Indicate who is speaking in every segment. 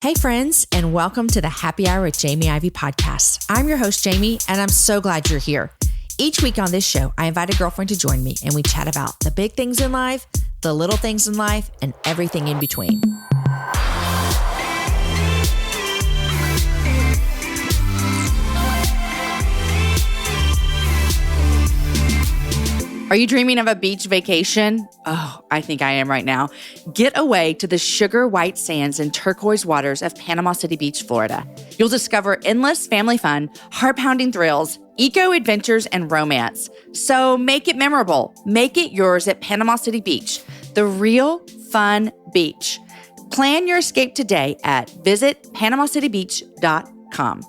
Speaker 1: Hey friends, and welcome to the Happy Hour with Jamie Ivey podcast. I'm your host, Jamie, and I'm so glad you're here. Each week on this show, I invite a girlfriend to join me and we chat about the big things in life, the little things in life, and everything in between. Are you dreaming of a beach vacation? Oh, I think I am right now. Get away to the sugar white sands and turquoise waters of Panama City Beach, Florida. You'll discover endless family fun, heart-pounding thrills, eco-adventures, and romance. So make it memorable. Make it yours at Panama City Beach, the real fun beach. Plan your escape today at visitpanamacitybeach.com.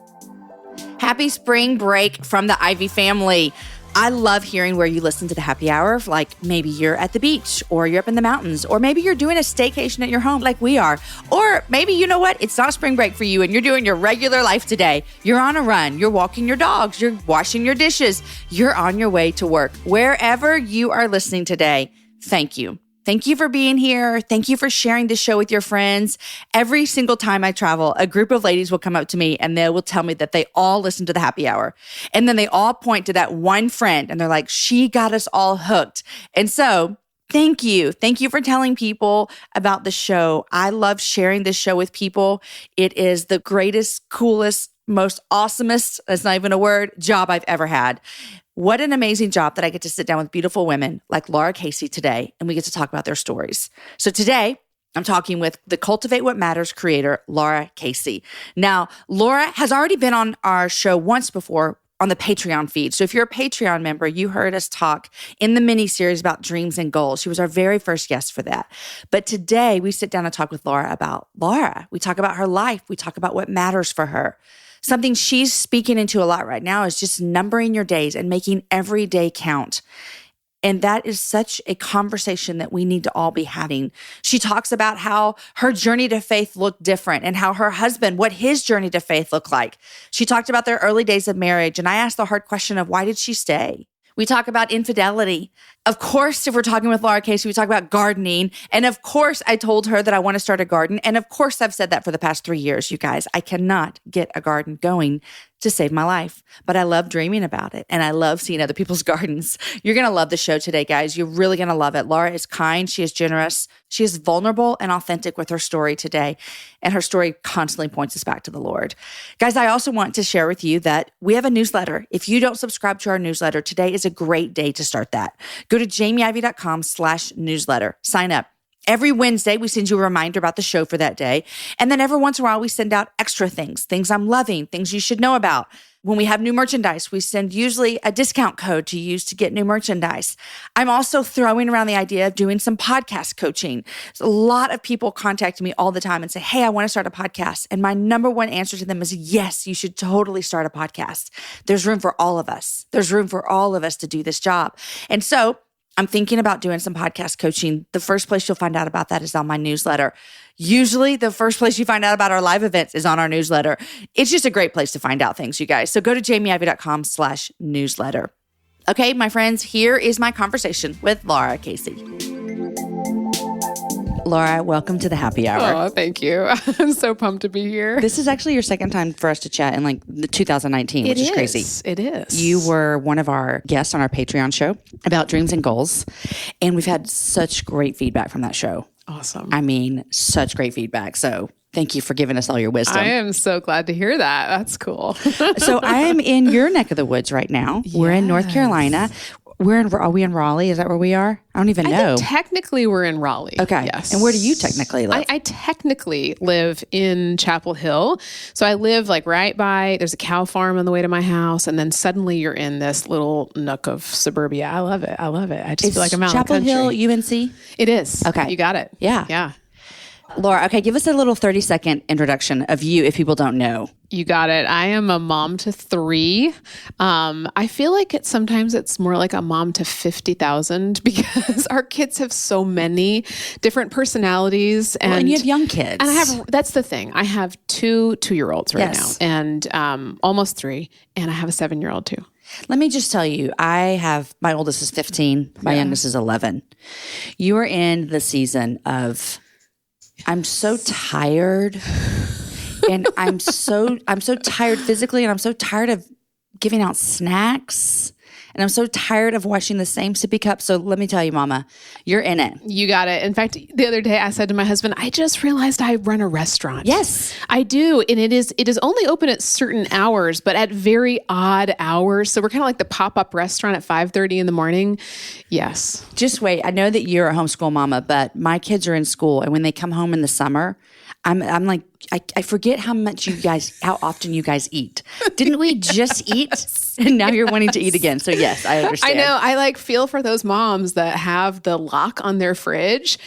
Speaker 1: Happy spring break from the Ivey family. I love hearing where you listen to the happy hour. Like maybe you're at the beach or you're up in the mountains, or maybe you're doing a staycation at your home like we are. Or maybe, you know what? It's not spring break for you and you're doing your regular life today. You're on a run. You're walking your dogs. You're washing your dishes. You're on your way to work. Wherever you are listening today, thank you. Thank you for being here. Thank you for sharing this show with your friends. Every single time I travel, a group of ladies will come up to me and they will tell me that they all listen to the happy hour. And then they all point to that one friend and they're like, she got us all hooked. And so thank you. Thank you for telling people about the show. I love sharing this show with people. It is the greatest, coolest, most awesomest, that's not even a word, job I've ever had. What an amazing job that I get to sit down with beautiful women like Lara Casey today, and we get to talk about their stories. So today, I'm talking with the Cultivate What Matters creator, Lara Casey. Now, Lara has already been on our show once before on the Patreon feed. So if you're a Patreon member, you heard us talk in the mini-series about dreams and goals. She was our very first guest for that. But today, we sit down and talk with Lara about Lara. We talk about her life. We talk about what matters for her. Something she's speaking into a lot right now is just numbering your days and making every day count. And that is such a conversation that we need to all be having. She talks about how her journey to faith looked different and how her husband, what his journey to faith looked like. She talked about their early days of marriage. And I asked the hard question of why did she stay? We talk about infidelity. Of course, if we're talking with Lara Casey, we talk about gardening. And of course, I told her that I want to start a garden. And of course, I've said that for the past 3 years, you guys. I cannot get a garden going to save my life. But I love dreaming about it. And I love seeing other people's gardens. You're going to love the show today, guys. You're really going to love it. Lara is kind. She is generous. She is vulnerable and authentic with her story today. And her story constantly points us back to the Lord. Guys, I also want to share with you that we have a newsletter. If you don't subscribe to our newsletter, today is a great day to start that. Go to jamieivey.com/newsletter. Sign up. Every Wednesday, we send you a reminder about the show for that day. And then every once in a while, we send out extra things I'm loving, things you should know about. When we have new merchandise, we send usually a discount code to use to get new merchandise. I'm also throwing around the idea of doing some podcast coaching. So a lot of people contact me all the time and say, hey, I want to start a podcast. And my number one answer to them is, yes, you should totally start a podcast. There's room for all of us. There's room for all of us to do this job. And so I'm thinking about doing some podcast coaching. The first place you'll find out about that is on my newsletter. Usually the first place you find out about our live events is on our newsletter. It's just a great place to find out things, you guys. So go to jamieivey.com/newsletter. Okay, my friends, here is my conversation with Lara Casey. Lara, welcome to the happy hour.
Speaker 2: Oh, thank you. I'm so pumped to be here.
Speaker 1: This is actually your second time for us to chat in like 2019, which is crazy.
Speaker 2: It is.
Speaker 1: You were one of our guests on our Patreon show about dreams and goals. And we've had such great feedback from that show.
Speaker 2: Awesome.
Speaker 1: I mean, such great feedback. So thank you for giving us all your wisdom.
Speaker 2: I am so glad to hear that. That's cool.
Speaker 1: So I am in your neck of the woods right now. Yes. We're in North Carolina. Are we in Raleigh? Is that where we are? I don't even know.
Speaker 2: I think technically we're in Raleigh.
Speaker 1: Okay.
Speaker 2: Yes.
Speaker 1: And where do you technically live?
Speaker 2: I technically live in Chapel Hill. So I live like right by, there's a cow farm on the way to my house. And then suddenly you're in this little nook of suburbia. I love it. I just feel like I'm out in the country.
Speaker 1: Chapel Hill, UNC?
Speaker 2: It is.
Speaker 1: Okay.
Speaker 2: You got it.
Speaker 1: Yeah.
Speaker 2: Yeah.
Speaker 1: Lara, okay, give us a little 30-second introduction of you if people don't know.
Speaker 2: You got it. I am a mom to 3. I feel like sometimes it's more like a mom to 50,000 because our kids have so many different personalities.
Speaker 1: And you have young kids.
Speaker 2: And that's the thing. I have 2 2-year-olds right
Speaker 1: Yes.
Speaker 2: now and almost 3. And I have a 7-year-old too.
Speaker 1: Let me just tell you, my oldest is 15, my youngest is 11. You are in the season of, I'm so tired And I'm so tired physically, and I'm so tired of giving out snacks. And I'm so tired of washing the same sippy cup. So let me tell you, Mama, you're in it.
Speaker 2: You got it. In fact, the other day I said to my husband, I just realized I run a restaurant.
Speaker 1: Yes,
Speaker 2: I do. And it is only open at certain hours, but at very odd hours. So we're kind of like the pop-up restaurant at 5:30 in the morning. Yes.
Speaker 1: Just wait. I know that you're a homeschool mama, but my kids are in school. And when they come home in the summer, I'm like, I forget how often you guys eat. Didn't we just eat? And now you're wanting to eat again. So yes, I understand.
Speaker 2: I know. I like feel for those moms that have the lock on their fridge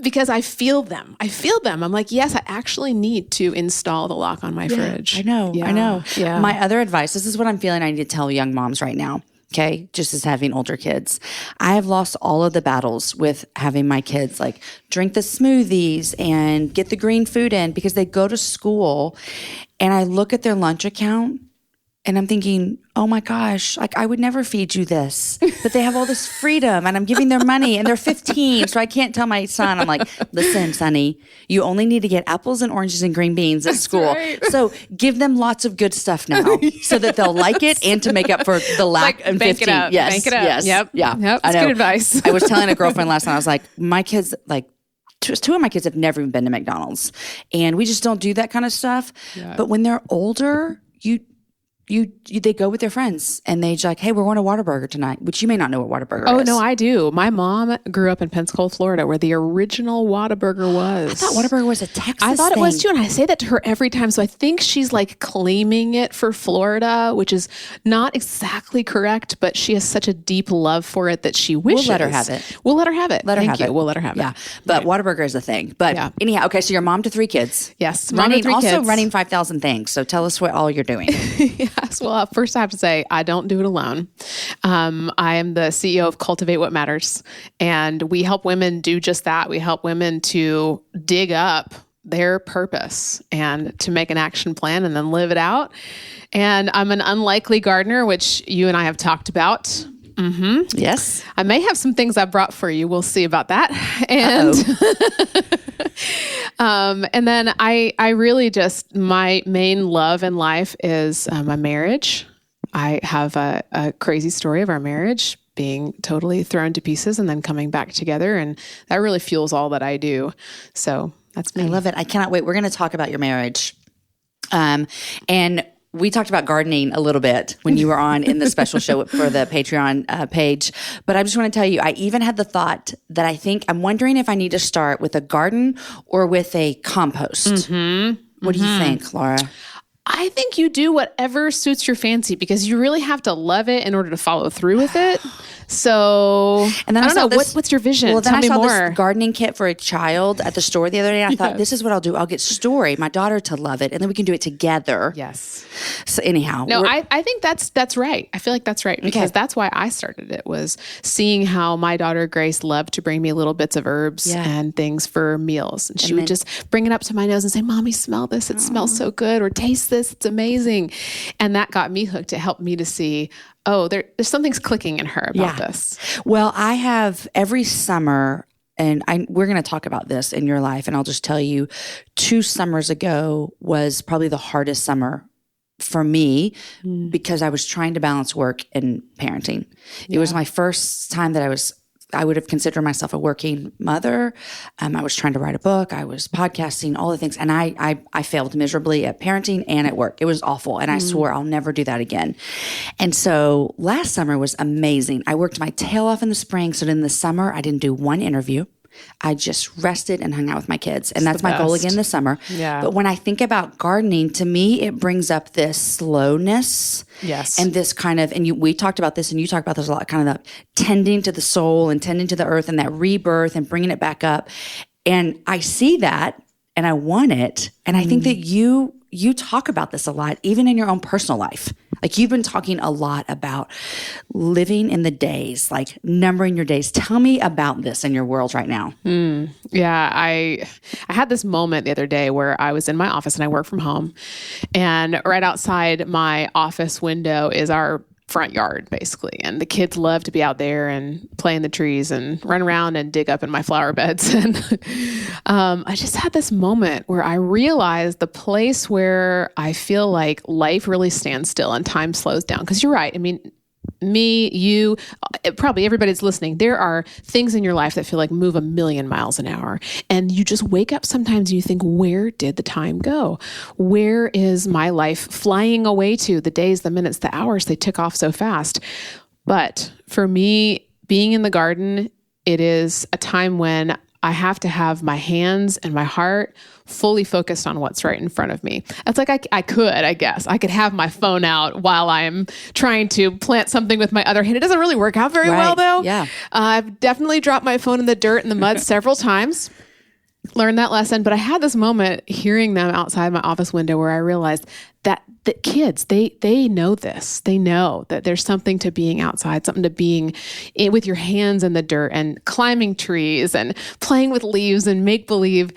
Speaker 2: because I feel them. I'm like, yes, I actually need to install the lock on my fridge.
Speaker 1: I know.
Speaker 2: Yeah.
Speaker 1: My other advice, this is what I'm feeling I need to tell young moms right now. Okay. Just as having older kids, I have lost all of the battles with having my kids like drink the smoothies and get the green food in because they go to school and I look at their lunch account and I'm thinking, oh my gosh, like I would never feed you this, but they have all this freedom and I'm giving their money and they're 15. So I can't tell my son, I'm like, listen, Sonny, you only need to get apples and oranges and green beans at school.
Speaker 2: Right.
Speaker 1: So give them lots of good stuff now so that they'll like it and to make up for the lack of 15. Yes.
Speaker 2: Bank it up.
Speaker 1: Yes.
Speaker 2: Yep.
Speaker 1: Yeah.
Speaker 2: Yep. That's good advice.
Speaker 1: I was telling a girlfriend last night, I was like, my kids, like, two of my kids have never even been to McDonald's and we just don't do that kind of stuff. Yeah. But when they're older, they go with their friends and they like, hey, we're going to Whataburger tonight, which you may not know what Whataburger is.
Speaker 2: Oh, no, I do. My mom grew up in Pensacola, Florida, where the original Whataburger was.
Speaker 1: I thought Whataburger was a Texas
Speaker 2: I thought
Speaker 1: thing.
Speaker 2: it was too. And I say that to her every time. So I think she's like claiming it for Florida, which is not exactly correct, but she has such a deep love for it that she wishes.
Speaker 1: We'll let her have it.
Speaker 2: We'll let her have it.
Speaker 1: We'll let her have
Speaker 2: it.
Speaker 1: But Whataburger is a thing. But anyhow, okay, so you're mom to 3 kids.
Speaker 2: Yes.
Speaker 1: Running 5,000 things. So tell us what all you're doing.
Speaker 2: Yes. Well, first I have to say, I don't do it alone. I am the CEO of Cultivate What Matters, and we help women do just that. We help women to dig up their purpose and to make an action plan and then live it out. And I'm an unlikely gardener, which you and I have talked about. Mm-hmm.
Speaker 1: Yes.
Speaker 2: I may have some things I brought for you. We'll see about that. And and then I really just, my main love in life is my marriage. I have a crazy story of our marriage being totally thrown to pieces and then coming back together. And that really fuels all that I do. So that's me.
Speaker 1: I love it. I cannot wait. We're going to talk about your marriage. And we talked about gardening a little bit when you were on in the special show for the Patreon page. But I just want to tell you, I even had the thought that I'm wondering if I need to start with a garden or with a compost. Mm-hmm. What do you think, Laura?
Speaker 2: I think you do whatever suits your fancy because you really have to love it in order to follow through with it. So, and then I don't know, what's your vision?
Speaker 1: Well, then
Speaker 2: Tell me more.
Speaker 1: This gardening kit for a child at the store the other day. I thought, this is what I'll do. I'll get Story, my daughter, to love it, and then we can do it together.
Speaker 2: Yes.
Speaker 1: So anyhow.
Speaker 2: No, I think that's right. I feel like that's right because that's why I started it, was seeing how my daughter Grace loved to bring me little bits of herbs and things for meals. And she would just bring it up to my nose and say, Mommy, smell this. It smells so good. Or taste this. It's amazing. And that got me hooked. It helped me to see, oh, there's something's clicking in her about this.
Speaker 1: Well, I have every summer, and we're going to talk about this in your life, and I'll just tell you, 2 summers ago was probably the hardest summer for me because I was trying to balance work and parenting. It was my first time that I would have considered myself a working mother. I was trying to write a book. I was podcasting, all the things. And I failed miserably at parenting and at work. It was awful. And I swore I'll never do that again. And so last summer was amazing. I worked my tail off in the spring. So in the summer, I didn't do one interview. I just rested and hung out with my kids. And that's my goal again this summer.
Speaker 2: Yeah.
Speaker 1: But when I think about gardening, to me, it brings up this slowness.
Speaker 2: Yes.
Speaker 1: And this kind of, and we talked about this and you talked about this a lot, kind of the tending to the soul and tending to the earth and that rebirth and bringing it back up. And I see that and I want it. And I think that you talk about this a lot, even in your own personal life. Like you've been talking a lot about living in the days, like numbering your days. Tell me about this in your world right now.
Speaker 2: Yeah, I had this moment the other day where I was in my office and I work from home, and right outside my office window is our front yard basically. And the kids love to be out there and play in the trees and run around and dig up in my flower beds. And I just had this moment where I realized the place where I feel like life really stands still and time slows down. Because you're right. I mean, me, you, probably everybody's listening. There are things in your life that feel like move a million miles an hour. And you just wake up sometimes and you think, where did the time go? Where is my life flying away to? The days, the minutes, the hours, they tick off so fast. But for me, being in the garden, it is a time when I have to have my hands and my heart fully focused on what's right in front of me. It's like I could have my phone out while I'm trying to plant something with my other hand. It doesn't really work out very well though.
Speaker 1: Yeah.
Speaker 2: I've definitely dropped my phone in the dirt and the mud several times. Learned that lesson, but I had this moment hearing them outside my office window where I realized that the kids, they know this. They know that there's something to being outside, something to being with your hands in the dirt and climbing trees and playing with leaves and make believe.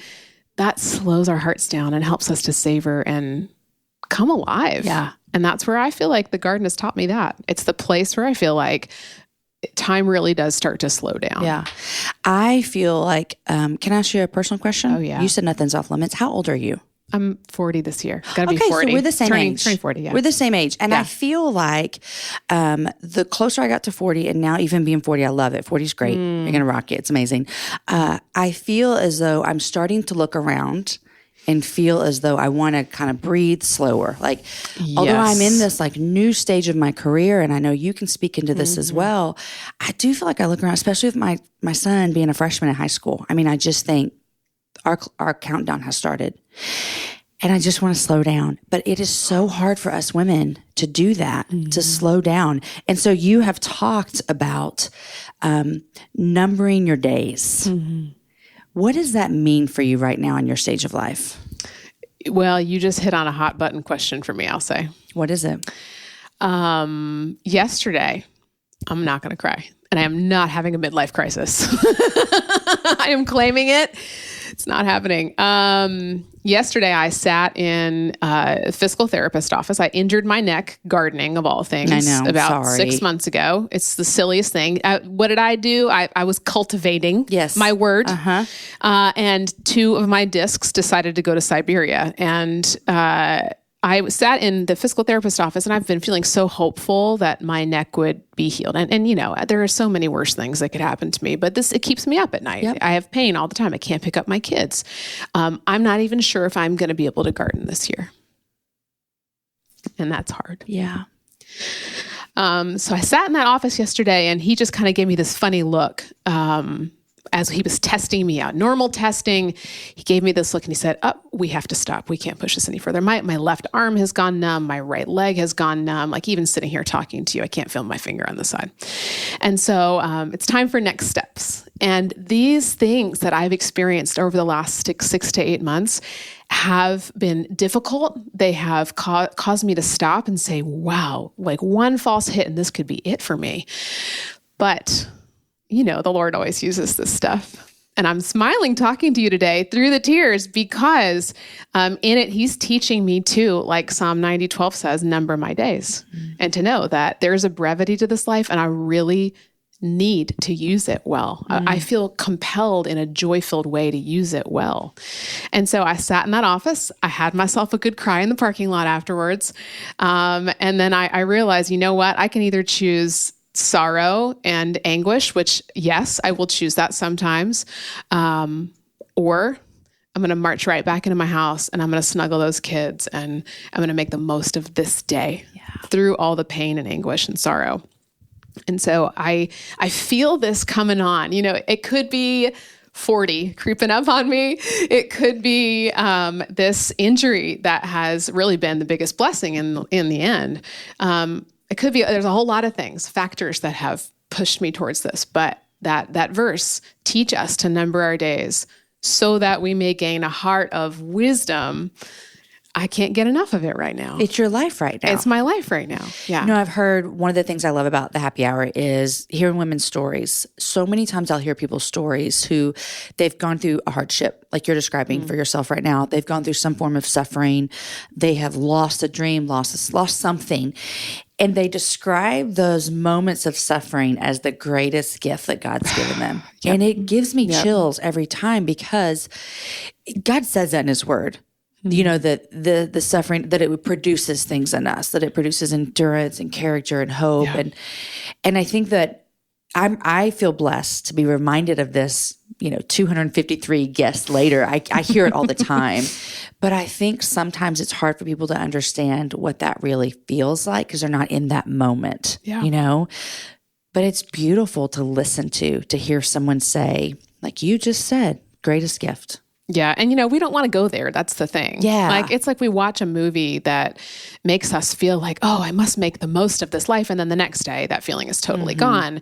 Speaker 2: That slows our hearts down and helps us to savor and come alive.
Speaker 1: Yeah.
Speaker 2: And that's where I feel like the garden has taught me that. It's the place where I feel like time really does start to slow down.
Speaker 1: Yeah. I feel like, can I ask you a personal question?
Speaker 2: Oh, yeah.
Speaker 1: You said nothing's off limits. How old are you?
Speaker 2: I'm 40 this year. Gonna be
Speaker 1: Okay,
Speaker 2: 40.
Speaker 1: so we're the same age.
Speaker 2: Turning 40, yeah.
Speaker 1: We're the same age. And
Speaker 2: Yeah.
Speaker 1: I feel like the closer I got to 40, and now even being 40, I love it. 40 is great. You're going to rock it. It's amazing. I feel as though I'm starting to look around and feel as though I want to kind of breathe slower. Like, although I'm in this like new stage of my career, and I know you can speak into this as well, I do feel like I look around, especially with my son being a freshman in high school. I mean, I just think our countdown has started. And I just want to slow down. But it is so hard for us women to do that, to slow down. And so you have talked about numbering your days. What does that mean for you right now in your stage of life?
Speaker 2: Well, you just hit on a hot button question for me, I'll say.
Speaker 1: What is it?
Speaker 2: Yesterday, I'm not going to cry. And I am not having a midlife crisis. I am claiming it. It's not happening. Yesterday, I sat in a physical therapist office. I injured my neck gardening, of all things.
Speaker 1: I know.
Speaker 2: About
Speaker 1: Sorry.
Speaker 2: 6 months ago. It's the silliest thing. What did I do? I was cultivating.
Speaker 1: Yes.
Speaker 2: My word. And 2 of my discs decided to go to Siberia. And I sat in the physical therapist office, and I've been feeling so hopeful that my neck would be healed. And you know, there are so many worse things that could happen to me, but it keeps me up at night.
Speaker 1: Yep.
Speaker 2: I have pain all the time. I can't pick up my kids. I'm not even sure if I'm going to be able to garden this year. And that's hard.
Speaker 1: Yeah.
Speaker 2: So I sat in that office yesterday, and he just kind of gave me this funny look. As he was testing me out, normal testing, he gave me this look and he said, we have to stop. We can't push this any further. My left arm has gone numb. My right leg has gone numb. Like even sitting here talking to you, I can't feel my finger on the side. And so it's time for next steps. And these things that I've experienced over the last 6 to 8 months have been difficult. They have caused me to stop and say, wow, like one false hit and this could be it for me. But you know, the Lord always uses this stuff. And I'm smiling talking to you today through the tears because in it, he's teaching me too, like Psalm 90:12 says, number my days. And to know that there's a brevity to this life and I really need to use it well. I feel compelled in a joy-filled way to use it well. And so I sat in that office. I had myself a good cry in the parking lot afterwards. And then I realized, you know what? I can either choose sorrow and anguish, which yes, I will choose that sometimes. Or I'm going to march right back into my house and I'm going to snuggle those kids and I'm going to make the most of this day through all the pain and anguish and sorrow. And so I feel this coming on, you know, it could be 40 creeping up on me. It could be this injury that has really been the biggest blessing in the end. It could be, there's a whole lot of things, factors that have pushed me towards this, but that verse, teach us to number our days so that we may gain a heart of wisdom. I can't get enough of it right now.
Speaker 1: It's your life right now.
Speaker 2: It's my life right now. Yeah.
Speaker 1: You know, I've heard one of the things I love about the happy hour is hearing women's stories. So many times I'll hear people's stories who they've gone through a hardship, like you're describing for yourself right now. They've gone through some form of suffering. They have lost a dream, lost something. And they describe those moments of suffering as the greatest gift that God's given them. Yep. And it gives me chills every time because God says that in his word. You know, that the suffering, that it produces things in us, that it produces endurance and character and hope. Yeah. And I think that I feel blessed to be reminded of this, 253 guests later. I hear it all the time. But I think sometimes it's hard for people to understand what that really feels like because they're not in that moment, But it's beautiful to listen to hear someone say, like you just said, greatest gift.
Speaker 2: Yeah. And, we don't want to go there. That's the thing. Yeah. It's like we watch a movie that makes us feel like, oh, I must make the most of this life. And then the next day, that feeling is totally gone.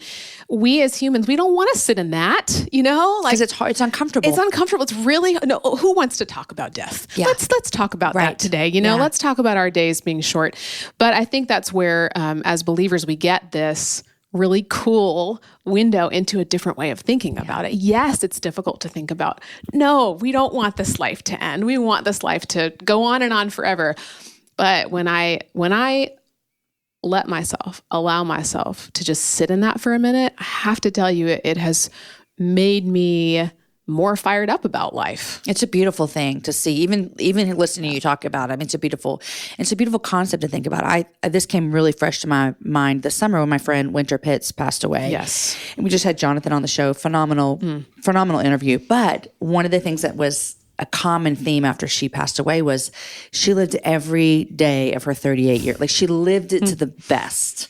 Speaker 2: We as humans, we don't want to sit in that,
Speaker 1: Because it's hard. It's uncomfortable.
Speaker 2: It's uncomfortable. It's really, who wants to talk about death? Yeah. Let's talk about that today. Let's talk about our days being short. But I think that's where, as believers, we get this really cool window into a different way of thinking about it. Yes, it's difficult to think about. No, we don't want this life to end. We want this life to go on and on forever. But when I allow myself to just sit in that for a minute, I have to tell you, it has made me more fired up about life.
Speaker 1: It's a beautiful thing to see, even listening to you talk about it. I mean, it's a beautiful concept to think about. This came really fresh to my mind this summer when my friend Winter Pitts passed away.
Speaker 2: Yes.
Speaker 1: And we just had Jonathan on the show. Phenomenal interview. But one of the things that was a common theme after she passed away was she lived every day of her 38 years. Like she lived it to the best.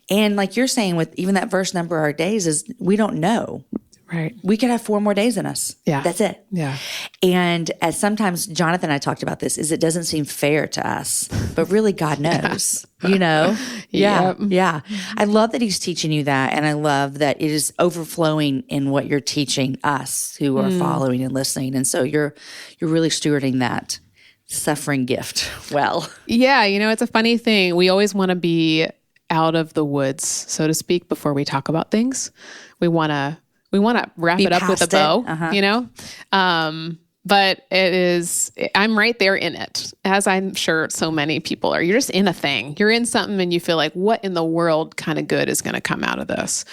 Speaker 1: And like you're saying with even that verse number of our days is we don't know.
Speaker 2: Right.
Speaker 1: We could have 4 more days in us.
Speaker 2: Yeah.
Speaker 1: That's it.
Speaker 2: Yeah.
Speaker 1: And as sometimes Jonathan and I talked about this, is it doesn't seem fair to us, but really God knows, Yeah. Yeah. I love that he's teaching you that. And I love that it is overflowing in what you're teaching us who are following and listening. And so you're really stewarding that suffering gift well.
Speaker 2: Yeah. It's a funny thing. We always want to be out of the woods, so to speak, before we talk about things. We want to wrap it up with a bow, but I'm right there in it, as I'm sure so many people are. You're just in a thing. You're in something and you feel like, what in the world kind of good is going to come out of this?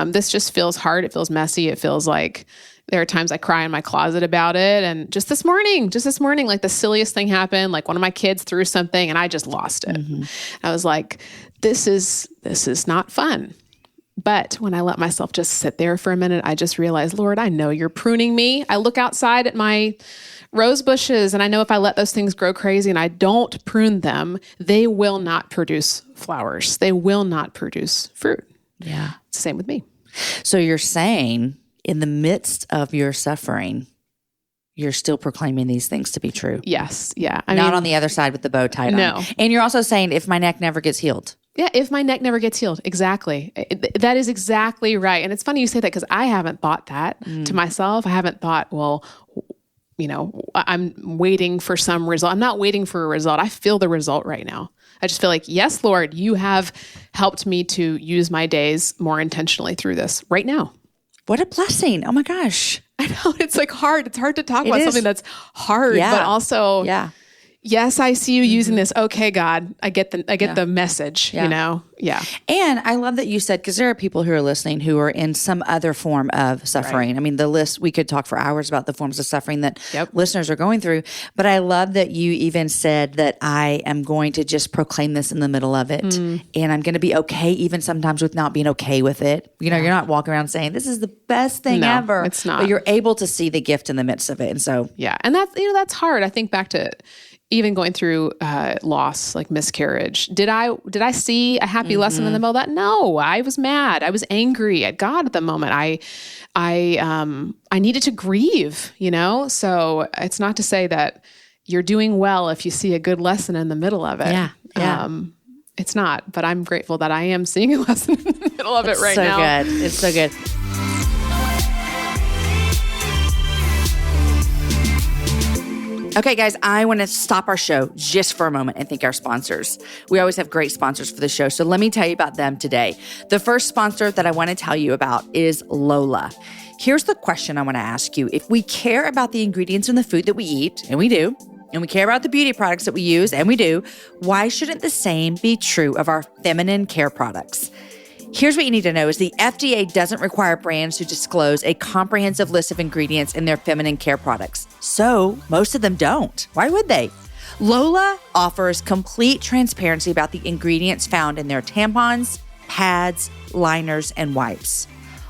Speaker 2: This just feels hard. It feels messy. It feels like there are times I cry in my closet about it. And just this morning, like the silliest thing happened. Like one of my kids threw something and I just lost it. I was like, this is not fun. But when I let myself just sit there for a minute, I just realized, Lord, I know you're pruning me. I look outside at my rose bushes and I know if I let those things grow crazy and I don't prune them, they will not produce flowers. They will not produce fruit.
Speaker 1: Yeah.
Speaker 2: It's the same with me.
Speaker 1: So you're saying in the midst of your suffering, you're still proclaiming these things to be true.
Speaker 2: Yes. Yeah.
Speaker 1: Not on the other side with the bow tied on.
Speaker 2: No.
Speaker 1: And you're also saying if my neck never gets healed.
Speaker 2: Yeah, if my neck never gets healed. Exactly. That is exactly right. And it's funny you say that because I haven't thought that to myself. I haven't thought, well, I'm waiting for some result. I'm not waiting for a result. I feel the result right now. I just feel like, yes, Lord, you have helped me to use my days more intentionally through this right now.
Speaker 1: What a blessing. Oh my gosh.
Speaker 2: I know. It's like hard. It's hard to talk about something that's hard, but also...
Speaker 1: Yeah.
Speaker 2: Yes, I see you using this. Okay, God, I get the message, Yeah.
Speaker 1: And I love that you said, because there are people who are listening who are in some other form of suffering. Right. I mean, the list, we could talk for hours about the forms of suffering that listeners are going through. But I love that you even said that I am going to just proclaim this in the middle of it. And I'm going to be okay, even sometimes with not being okay with it. You're not walking around saying, this is the best thing ever.
Speaker 2: It's not.
Speaker 1: But you're able to see the gift in the midst of it. And so.
Speaker 2: Yeah. And that's hard. I think back to even going through loss, like miscarriage. Did I see a happy lesson in the middle of that? No, I was mad. I was angry at God at the moment. I needed to grieve, So it's not to say that you're doing well if you see a good lesson in the middle of it.
Speaker 1: Yeah.
Speaker 2: It's not, but I'm grateful that I am seeing a lesson in the middle of it right now.
Speaker 1: It's so good. Okay, guys, I want to stop our show just for a moment and thank our sponsors. We always have great sponsors for the show, so let me tell you about them today. The first sponsor that I want to tell you about is Lola. Here's the question I want to ask you. If we care about the ingredients in the food that we eat, and we do, and we care about the beauty products that we use, and we do, why shouldn't the same be true of our feminine care products? Here's what you need to know is the FDA doesn't require brands to disclose a comprehensive list of ingredients in their feminine care products. So most of them don't. Why would they? Lola offers complete transparency about the ingredients found in their tampons, pads, liners, and wipes,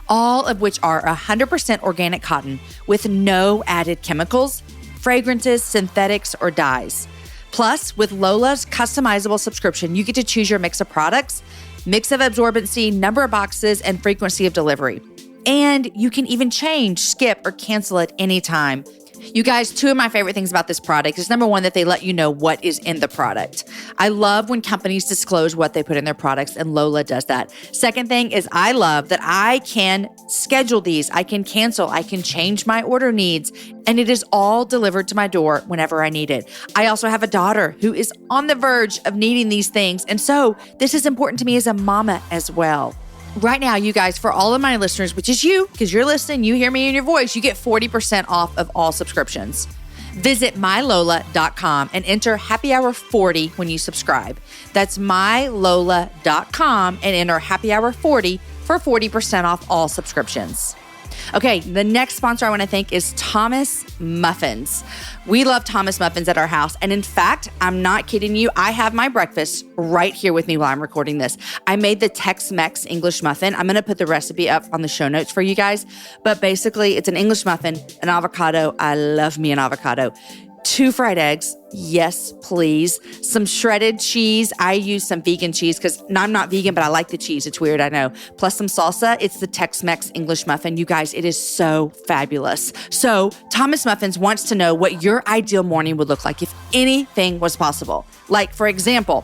Speaker 1: all of which are 100% organic cotton with no added chemicals, fragrances, synthetics, or dyes. Plus, with Lola's customizable subscription, you get to choose your mix of products, mix of absorbency, number of boxes, and frequency of delivery. And you can even change, skip, or cancel it anytime. You guys, two of my favorite things about this product is number one, that they let you know what is in the product. I love when companies disclose what they put in their products, and Lola does that. Second thing is I love that I can schedule these, I can cancel, I can change my order needs, and it is all delivered to my door whenever I need it. I also have a daughter who is on the verge of needing these things, and so this is important to me as a mama as well. Right now, you guys, for all of my listeners, which is you, because you're listening, you hear me in your voice, you get 40% off of all subscriptions. Visit mylola.com and enter Happy Hour 40 when you subscribe. That's mylola.com and enter Happy Hour 40 for 40% off all subscriptions. Okay, the next sponsor I want to thank is Thomas Muffins. We love Thomas Muffins at our house. And in fact, I'm not kidding you. I have my breakfast right here with me while I'm recording this. I made the Tex-Mex English muffin. I'm going to put the recipe up on the show notes for you guys. But basically, it's an English muffin, an avocado. I love me an avocado. 2 fried eggs. Yes, please. Some shredded cheese. I use some vegan cheese because I'm not vegan, but I like the cheese. It's weird, I know. Plus some salsa. It's the Tex-Mex English muffin. You guys, it is so fabulous. So Thomas Muffins wants to know what your ideal morning would look like if anything was possible. Like, for example,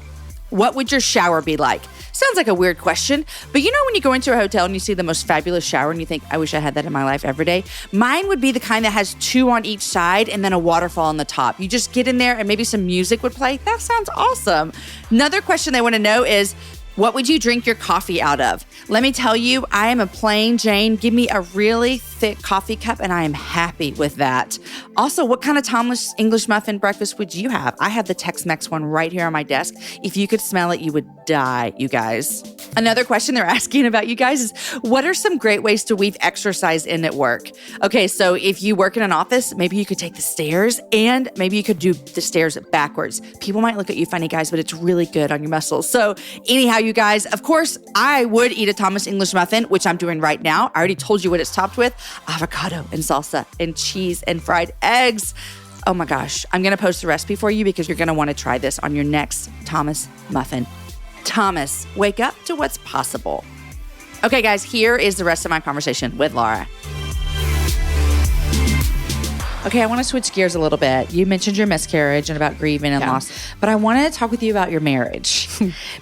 Speaker 1: what would your shower be like? Sounds like a weird question, but you know when you go into a hotel and you see the most fabulous shower and you think, I wish I had that in my life every day? Mine would be the kind that has 2 on each side and then a waterfall on the top. You just get in there and maybe some music would play. That sounds awesome. Another question they want to know is, what would you drink your coffee out of? Let me tell you, I am a plain Jane. Give me a really thick coffee cup and I am happy with that. Also, what kind of Thomas English muffin breakfast would you have? I have the Tex-Mex one right here on my desk. If you could smell it, you would die, you guys. Another question they're asking about you guys is, what are some great ways to weave exercise in at work? Okay, so if you work in an office, maybe you could take the stairs and maybe you could do the stairs backwards. People might look at you funny, guys, but it's really good on your muscles. So anyhow, you guys, of course, I would eat a Thomas English muffin, which I'm doing right now. I already told you what it's topped with: avocado and salsa and cheese and fried eggs. Oh my gosh. I'm going to post the recipe for you because you're going to want to try this on your next Thomas muffin. Thomas, wake up to what's possible. Okay, guys, here is the rest of my conversation with Lara. Okay, I want to switch gears a little bit. You mentioned your miscarriage and about grieving and loss, but I want to talk with you about your marriage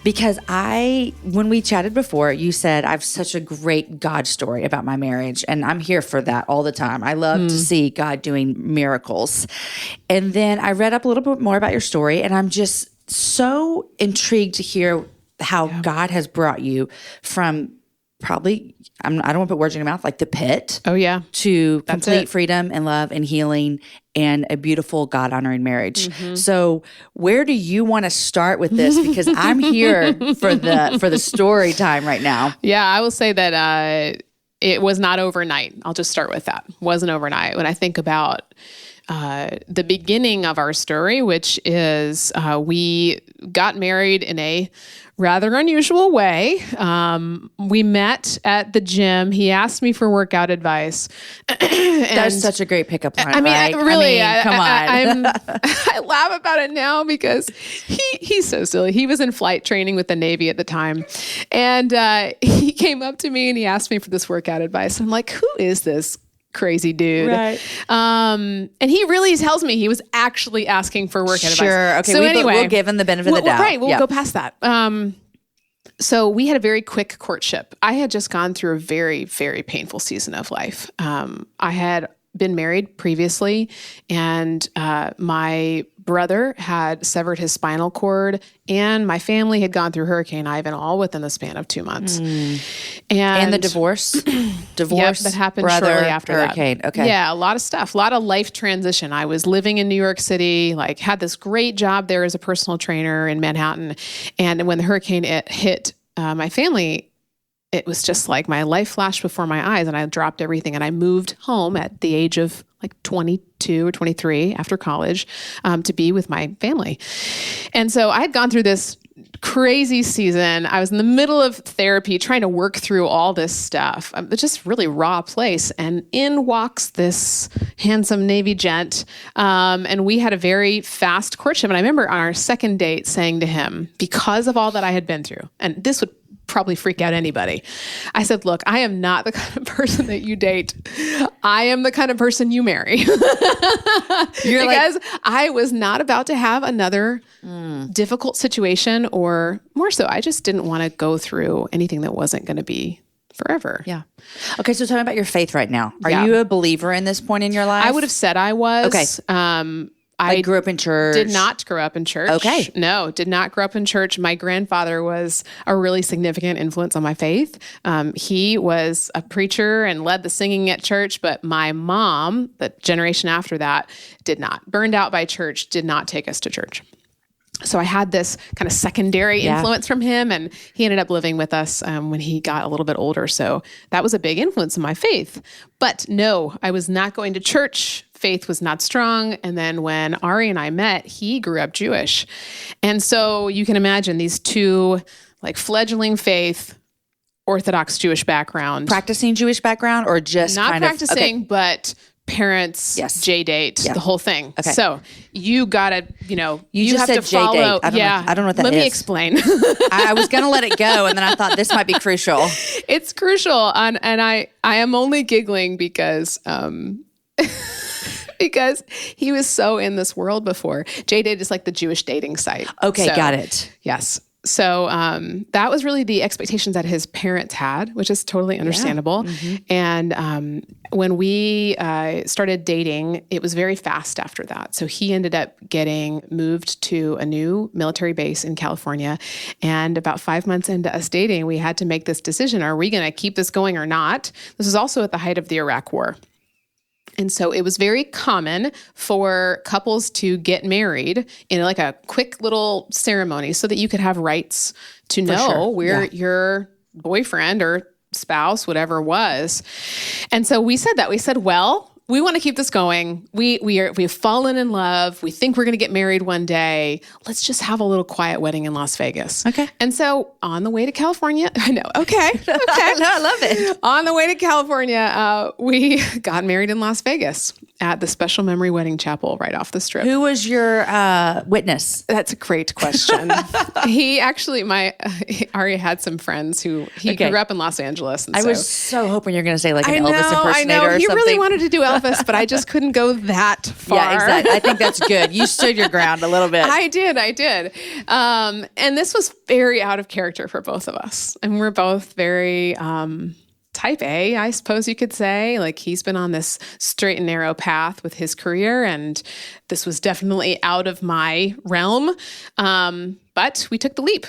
Speaker 1: because when we chatted before, you said, I have such a great God story about my marriage, and I'm here for that all the time. I love to see God doing miracles. And then I read up a little bit more about your story, and I'm just so intrigued to hear how God has brought you from probably, I don't want to put words in your mouth, like the pit.
Speaker 2: Oh, yeah.
Speaker 1: To complete freedom and love and healing and a beautiful God-honoring marriage. Mm-hmm. So where do you want to start with this? Because I'm here for the story time right now.
Speaker 2: Yeah, I will say that it was not overnight. I'll just start with that. It wasn't overnight. When I think about the beginning of our story, which is we got married in a rather unusual way. We met at the gym. He asked me for workout advice.
Speaker 1: That's such a great pickup line.
Speaker 2: I mean,
Speaker 1: right?
Speaker 2: come on. I laugh about it now because he's so silly. He was in flight training with the Navy at the time. And he came up to me and he asked me for this workout advice. I'm like, who is this crazy dude?
Speaker 1: Right.
Speaker 2: And he really tells me he was actually asking for workout advice.
Speaker 1: Sure. Okay.
Speaker 2: So
Speaker 1: anyway, we'll give him the benefit of the doubt.
Speaker 2: Right. We'll go past that. So we had a very quick courtship. I had just gone through a very, very painful season of life. I had been married previously, and my brother had severed his spinal cord, and my family had gone through Hurricane Ivan all within the span of 2 months.
Speaker 1: And the divorce?
Speaker 2: Yep, that happened
Speaker 1: brother,
Speaker 2: shortly after
Speaker 1: hurricane.
Speaker 2: that.
Speaker 1: Okay.
Speaker 2: Yeah, a lot of stuff, a lot of life transition. I was living in New York City, like had this great job there as a personal trainer in Manhattan. And when the hurricane hit my family, it was just like my life flashed before my eyes, and I dropped everything. And I moved home at the age of like 22 or 23 after college to be with my family. And so I had gone through this crazy season. I was in the middle of therapy trying to work through all this stuff. It's just really raw place. And in walks this handsome Navy gent. And we had a very fast courtship. And I remember on our second date saying to him, because of all that I had been through, and this would probably freak out anybody, I said, look, I am not the kind of person that you date. I am the kind of person you marry. Because I was not about to have another difficult situation, or more so, I just didn't want to go through anything that wasn't going to be forever.
Speaker 1: Yeah. Okay. So tell me about your faith right now. Are
Speaker 2: Yeah.
Speaker 1: you a believer in this point in your life?
Speaker 2: I would have said I was.
Speaker 1: Okay. I grew up in church.
Speaker 2: Did not grow up in church.
Speaker 1: Okay.
Speaker 2: No, did not grow up in church. My grandfather was a really significant influence on my faith. He was a preacher and led the singing at church, but my mom, the generation after that, did not. Burned out by church, did not take us to church. So I had this kind of secondary influence from him, and he ended up living with us when he got a little bit older. So that was a big influence on my faith. But no, I was not going to church. Faith was not strong. And then when Ari and I met, he grew up Jewish. And so you can imagine these two, like, fledgling faith, Orthodox Jewish background.
Speaker 1: Practicing Jewish background, or just
Speaker 2: not
Speaker 1: kind
Speaker 2: practicing, but parents, J-date, the whole thing.
Speaker 1: Okay.
Speaker 2: So you gotta, you
Speaker 1: just
Speaker 2: have
Speaker 1: said
Speaker 2: to follow.
Speaker 1: J-date. I don't know what that is.
Speaker 2: Let me explain.
Speaker 1: I was going to let it go, and then I thought this might be crucial.
Speaker 2: It's crucial. And I am only giggling because, because he was so in this world before. J-date is like the Jewish dating site.
Speaker 1: Okay.
Speaker 2: So,
Speaker 1: got it.
Speaker 2: yes. So that was really the expectations that his parents had, which is totally understandable. Yeah. Mm-hmm. And when we started dating, it was very fast after that. So he ended up getting moved to a new military base in California. And about 5 months into us dating, we had to make this decision. Are we going to keep this going or not? This was also at the height of the Iraq War. And so it was very common for couples to get married in like a quick little ceremony so that you could have rights to know where your boyfriend or spouse, whatever was. And so we said that. We said, well, we want to keep this going. We've fallen in love. We think we're going to get married one day. Let's just have a little quiet wedding in Las Vegas.
Speaker 1: Okay.
Speaker 2: And so on the way to California, I know. Okay.
Speaker 1: No, I love it.
Speaker 2: On the way to California, we got married in Las Vegas at the Special Memory Wedding Chapel right off the Strip.
Speaker 1: Who was your witness?
Speaker 2: That's a great question. He actually, Ari had some friends who grew up in Los Angeles. And
Speaker 1: I was so hoping you're going to say like an Elvis impersonator
Speaker 2: I know.
Speaker 1: or
Speaker 2: He
Speaker 1: something.
Speaker 2: really wanted to do Elvis, but I just couldn't go that far.
Speaker 1: Yeah, exactly. I think that's good. You stood your ground a little bit.
Speaker 2: I did. And this was very out of character for both of us. And we're both very type A, I suppose you could say. Like, he's been on this straight and narrow path with his career, and this was definitely out of my realm. But we took the leap.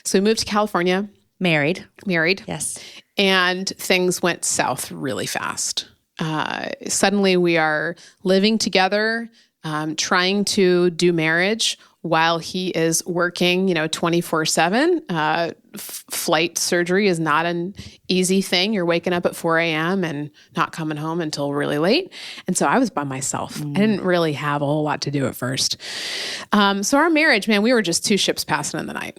Speaker 2: So we moved to California. Married.
Speaker 1: Yes.
Speaker 2: And things went south really fast. Suddenly we are living together, trying to do marriage while he is working, 24/7. Flight surgery is not an easy thing. You're waking up at 4 a.m. and not coming home until really late. And so I was by myself. I didn't really have a whole lot to do at first. So our marriage, man, we were just two ships passing in the night.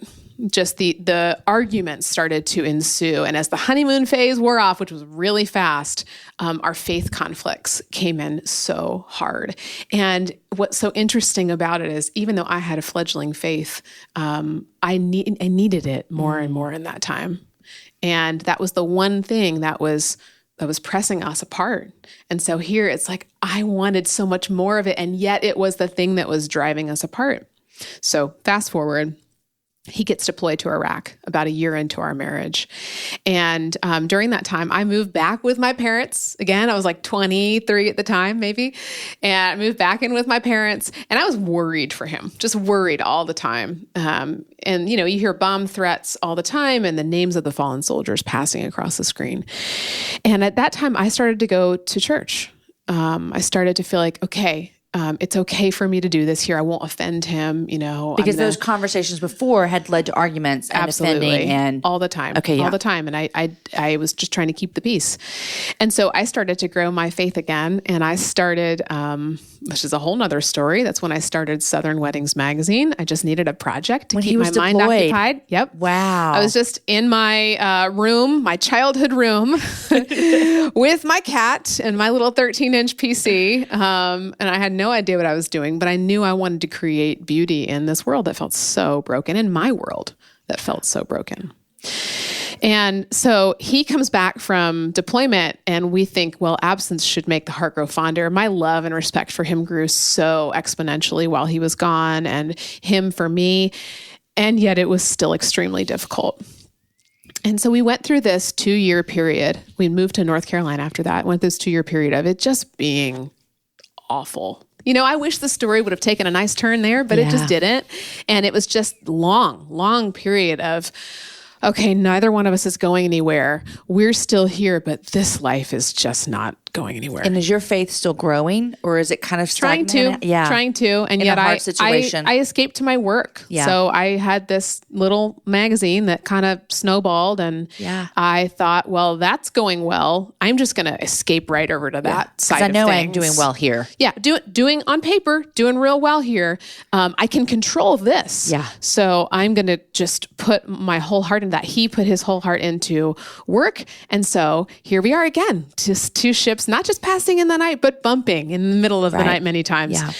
Speaker 2: Just the arguments started to ensue. And as the honeymoon phase wore off, which was really fast, our faith conflicts came in so hard. And what's so interesting about it is, even though I had a fledgling faith, I needed it more and more in that time. And that was the one thing that was pressing us apart. And so here it's like, I wanted so much more of it. And yet it was the thing that was driving us apart. So fast forward. he gets deployed to Iraq about a year into our marriage. And during that time, I moved back with my parents. Again, I was like 23 at the time, maybe. And I moved back in with my parents. And I was worried for him, just worried all the time. And, you hear bomb threats all the time and the names of the fallen soldiers passing across the screen. And at that time, I started to go to church. I started to feel like, okay, it's okay for me to do this here. I won't offend him,
Speaker 1: Because those conversations before had led to arguments and offending and
Speaker 2: all the time.
Speaker 1: Okay, yeah.
Speaker 2: All the time. And I was just trying to keep the peace. And so I started to grow my faith again. And I started, which is a whole nother story. That's when I started Southern Weddings Magazine. I just needed a project to keep my mind occupied. Yep.
Speaker 1: Wow.
Speaker 2: I was just in my room, my childhood room with my cat and my little 13-inch PC. And I had no idea what I was doing, but I knew I wanted to create beauty in this world that felt so broken, in my world that felt so broken. And so he comes back from deployment and we think, well, absence should make the heart grow fonder. My love and respect for him grew so exponentially while he was gone, and him for me. And yet it was still extremely difficult. And so we went through this 2-year period. We moved to North Carolina after that, went this 2-year period of it just being awful. I wish the story would have taken a nice turn there, but it just didn't. And it was just long period of, okay, neither one of us is going anywhere. We're still here, but this life is just not going anywhere.
Speaker 1: And is your faith still growing, or is it kind of
Speaker 2: trying to? And
Speaker 1: in
Speaker 2: yet
Speaker 1: a hard situation.
Speaker 2: I escaped to my work.
Speaker 1: Yeah.
Speaker 2: So I had this little magazine that kind of snowballed, and I thought, well, that's going well. I'm just going to escape right over to that side of things.
Speaker 1: I know I'm doing well here.
Speaker 2: Yeah, doing on paper, doing real well here. I can control this.
Speaker 1: Yeah.
Speaker 2: So I'm going to just put my whole heart into that. He put his whole heart into work, and so here we are again, just two ships. Not just passing in the night, but bumping in the middle of the night many times.
Speaker 1: Yeah.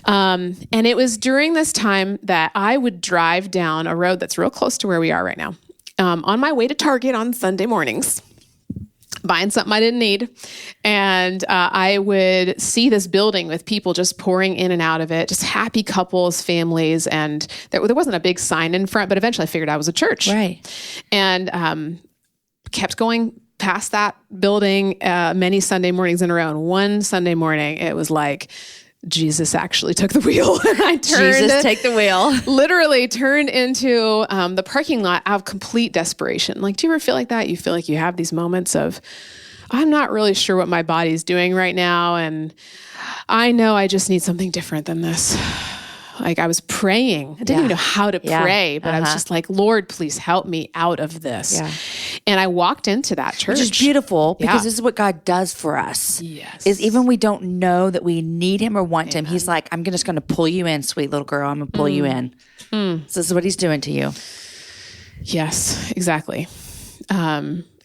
Speaker 2: And it was during this time that I would drive down a road that's real close to where we are right now, on my way to Target on Sunday mornings, buying something I didn't need. And I would see this building with people just pouring in and out of it, just happy couples, families. And there wasn't a big sign in front, but eventually I figured out it was a church.
Speaker 1: Right.
Speaker 2: And kept going past that building many Sunday mornings in a row. And one Sunday morning, it was like, Jesus actually took the wheel. And I turned,
Speaker 1: Jesus, take the wheel.
Speaker 2: Literally turned into the parking lot out of complete desperation. Like, do you ever feel like that? You feel like you have these moments of, I'm not really sure what my body's doing right now. And I know I just need something different than this. Like, I was praying. I didn't even know how to pray, but I was just like, Lord, please help me out of this. Yeah. And I walked into that church.
Speaker 1: Which is beautiful, because this is what God does for us.
Speaker 2: Yes.
Speaker 1: Is even we don't know that we need him or want him. He's like, I'm just going to pull you in, sweet little girl. I'm going to pull you in. So this is what he's doing to you.
Speaker 2: Yes, exactly.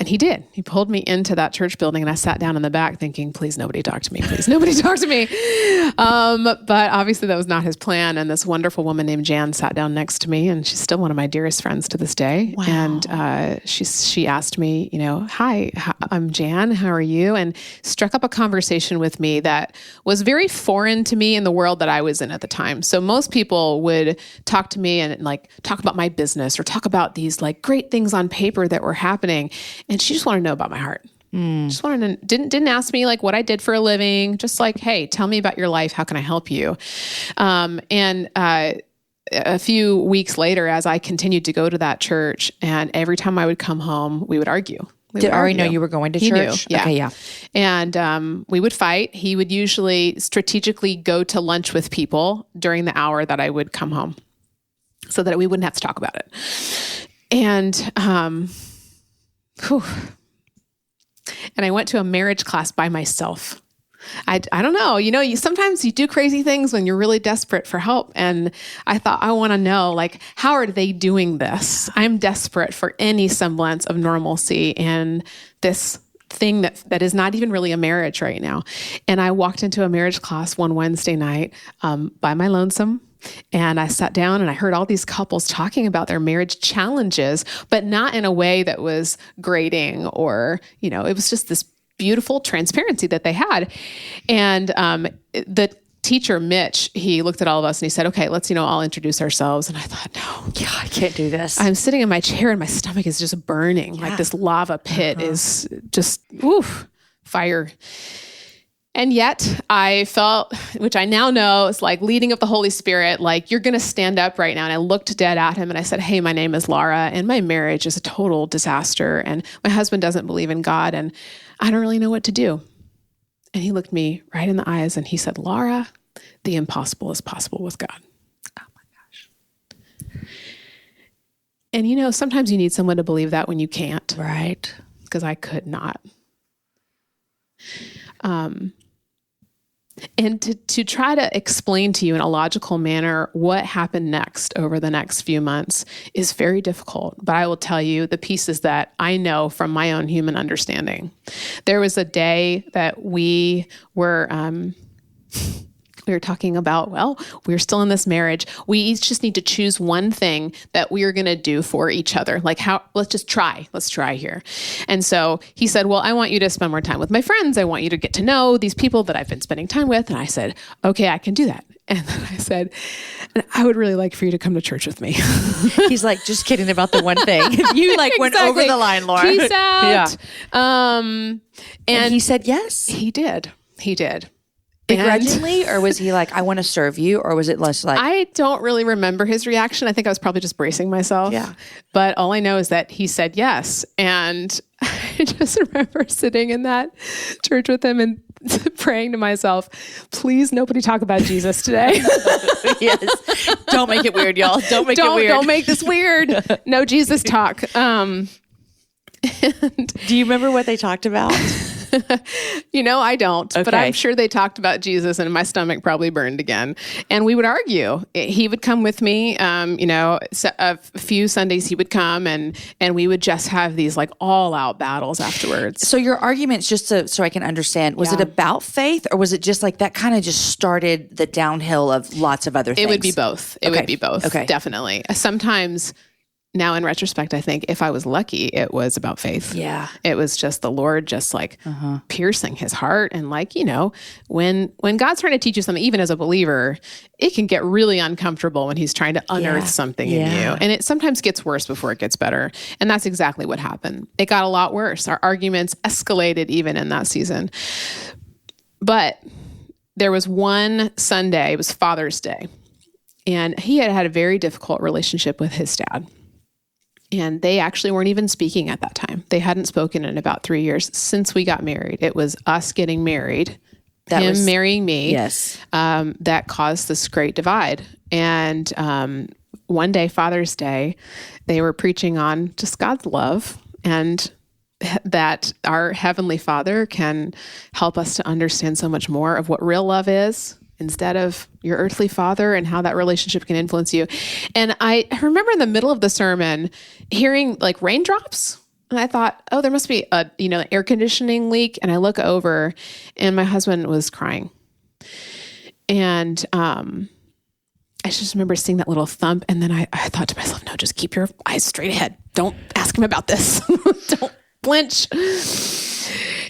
Speaker 2: And he did. He pulled me into that church building, and I sat down in the back thinking, please, nobody talk to me. Please, nobody talk to me. But obviously that was not his plan. And this wonderful woman named Jan sat down next to me, and she's still one of my dearest friends to this day.
Speaker 1: Wow.
Speaker 2: And she asked me, hi, I'm Jan. How are you? And struck up a conversation with me that was very foreign to me in the world that I was in at the time. So most people would talk to me and talk about my business or talk about these great things on paper that were happening. And she just wanted to know about my heart. Just wanted to, didn't ask me what I did for a living. Just hey, tell me about your life. How can I help you? And a few weeks later, as I continued to go to that church, and every time I would come home, we would argue.
Speaker 1: Did Ari know you were going to church?
Speaker 2: Knew, yeah.
Speaker 1: Okay, yeah.
Speaker 2: And we would fight. He would usually strategically go to lunch with people during the hour that I would come home, so that we wouldn't have to talk about it. And and I went to a marriage class by myself. I don't know, sometimes you do crazy things when you're really desperate for help. And I thought, I want to know, how are they doing this? I'm desperate for any semblance of normalcy in this thing that is not even really a marriage right now. And I walked into a marriage class one Wednesday night by my lonesome. And I sat down and I heard all these couples talking about their marriage challenges, but not in a way that was grating or, it was just this beautiful transparency that they had. And the teacher, Mitch, he looked at all of us and he said, okay, let's, all introduce ourselves. And I thought, no,
Speaker 1: Yeah, I can't do this.
Speaker 2: I'm sitting in my chair and my stomach is just burning. Like this lava pit is just, fire. And yet I felt, which I now know is like leading of the Holy Spirit, like you're going to stand up right now. And I looked dead at him and I said, hey, my name is Lara and my marriage is a total disaster. And my husband doesn't believe in God and I don't really know what to do. And he looked me right in the eyes and he said, Lara, the impossible is possible with God.
Speaker 1: Oh my gosh.
Speaker 2: And sometimes you need someone to believe that when you can't.
Speaker 1: Right.
Speaker 2: Because I could not. And to try to explain to you in a logical manner what happened next over the next few months is very difficult. But I will tell you the pieces that I know from my own human understanding. There was a day that we were talking about, we're still in this marriage. We each just need to choose one thing that we are going to do for each other. Like let's just try. Let's try here. And so he said, well, I want you to spend more time with my friends. I want you to get to know these people that I've been spending time with. And I said, okay, I can do that. And then I said, and I would really like for you to come to church with me.
Speaker 1: He's like, just kidding about the one thing. You went over the line, Laura.
Speaker 2: Peace out.
Speaker 1: Yeah. And he said yes.
Speaker 2: He did.
Speaker 1: Begrudgingly, or was he like, I want to serve you? Or was it less like...
Speaker 2: I don't really remember his reaction. I think I was probably just bracing myself.
Speaker 1: Yeah.
Speaker 2: But all I know is that he said yes. And I just remember sitting in that church with him and praying to myself, please nobody talk about Jesus today.
Speaker 1: Yes. Don't make it weird, y'all. Don't make it weird.
Speaker 2: Don't make this weird. No Jesus talk.
Speaker 1: Do you remember what they talked about?
Speaker 2: I don't, but I'm sure they talked about Jesus and my stomach probably burned again. And we would argue. He would come with me, a few Sundays he would come and we would just have these like all out battles afterwards.
Speaker 1: So your arguments, just so I can understand, was it about faith or was it just like that kind of just started the downhill of lots of other things?
Speaker 2: It would be both. It would be both. Okay. Definitely. Sometimes now in retrospect, I think if I was lucky, it was about faith.
Speaker 1: Yeah.
Speaker 2: It was just the Lord just like piercing his heart. And like, when God's trying to teach you something, even as a believer, it can get really uncomfortable when he's trying to unearth something in you. And it sometimes gets worse before it gets better. And that's exactly what happened. It got a lot worse. Our arguments escalated even in that season. But there was one Sunday, it was Father's Day, and he had a very difficult relationship with his dad. And they actually weren't even speaking at that time. They hadn't spoken in about 3 years since we got married. It was us getting married, him marrying me, that caused this great divide. And one day, Father's Day, they were preaching on just God's love and that our Heavenly Father can help us to understand so much more of what real love is instead of your earthly father and how that relationship can influence you. And I remember in the middle of the sermon hearing like raindrops. And I thought, oh, there must be an air conditioning leak. And I look over and my husband was crying. And I just remember seeing that little thump. And then I thought to myself, no, just keep your eyes straight ahead. Don't ask him about this. Don't flinch.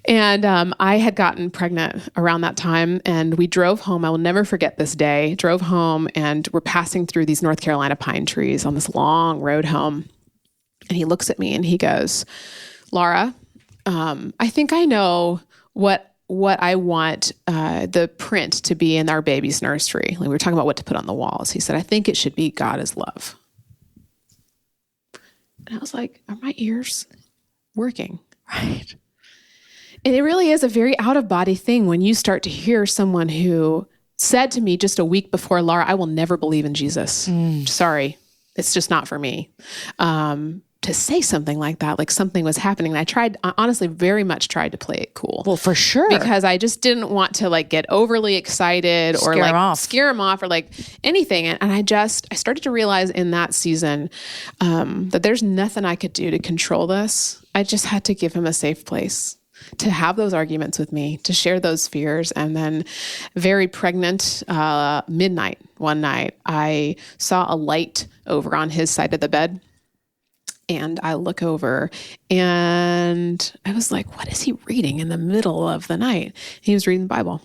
Speaker 2: And I had gotten pregnant around that time and we drove home. I will never forget this day. Drove home and we're passing through these North Carolina pine trees on this long road home. And he looks at me and he goes, Lara, I think I know what I want the print to be in our baby's nursery. Like we were talking about what to put on the walls. He said, I think it should be God is love. And I was like, are my ears working? Right. And it really is a very out-of-body thing when you start to hear someone who said to me just a week before, Lara, I will never believe in Jesus. Sorry, it's just not for me. To say something like that, like something was happening. And I honestly very much tried to play it cool.
Speaker 1: Well, for sure.
Speaker 2: Because I just didn't want to like get overly excited or like scare him off or like anything. And I started to realize in that season that there's nothing I could do to control this. I just had to give him a safe place to have those arguments with me, to share those fears. And then very pregnant, midnight one night, I saw a light over on his side of the bed. And I look over and I was like, what is he reading in the middle of the night? He was reading the Bible.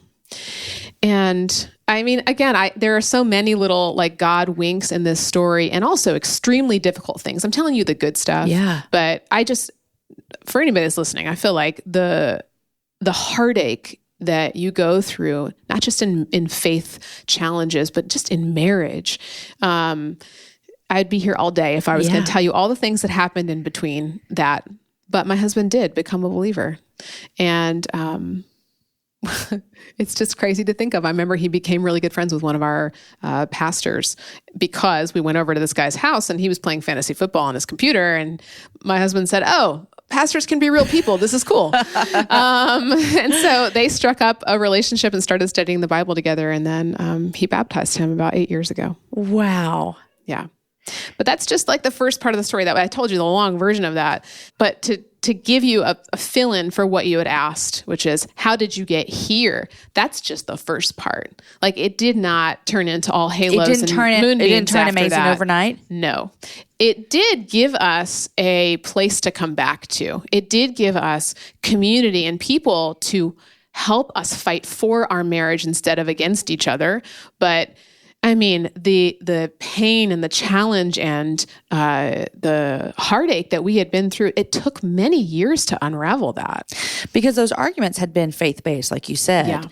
Speaker 2: And I mean, again, there are so many little like God winks in this story, and also extremely difficult things. I'm telling you the good stuff.
Speaker 1: Yeah.
Speaker 2: But for anybody that's listening, I feel like the heartache that you go through, not just in faith challenges, but just in marriage. I'd be here all day if I was going to tell you all the things that happened in between that. But my husband did become a believer. And it's just crazy to think of. I remember he became really good friends with one of our pastors because we went over to this guy's house and he was playing fantasy football on his computer. And my husband said, "Oh, pastors can be real people. This is cool." And so they struck up a relationship and started studying the Bible together. And then he baptized him about 8 years ago.
Speaker 1: Wow.
Speaker 2: Yeah. But that's just like the first part of the story that I told you, the long version of that. But to give you a fill-in for what you had asked, which is, how did you get here? That's just the first part. Like, it did not turn into all halos and moonbeams. It didn't turn amazing
Speaker 1: overnight?
Speaker 2: No. It did give us a place to come back to. It did give us community and people to help us fight for our marriage instead of against each other. But I mean, the pain and the challenge and the heartache that we had been through, it took many years to unravel that.
Speaker 1: Because those arguments had been faith-based, like you said.
Speaker 2: Yeah.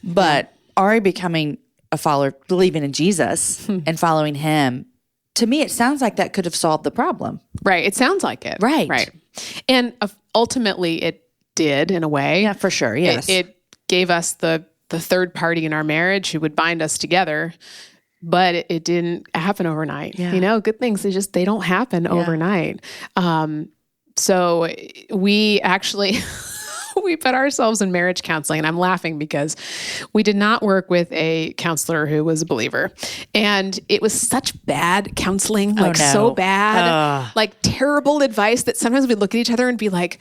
Speaker 1: But Ari becoming a follower, believing in Jesus and following him, to me, it sounds like that could have solved the problem.
Speaker 2: Right. It sounds like it.
Speaker 1: Right.
Speaker 2: And ultimately, it did in a way.
Speaker 1: Yeah, for sure. Yes.
Speaker 2: It gave us the third party in our marriage who would bind us together. But it didn't happen overnight.
Speaker 1: Yeah.
Speaker 2: You know, good things, they don't happen overnight. So we actually, we put ourselves in marriage counseling, and I'm laughing because we did not work with a counselor who was a believer. And it was such bad counseling, so bad, like terrible advice that sometimes we'd look at each other and be like,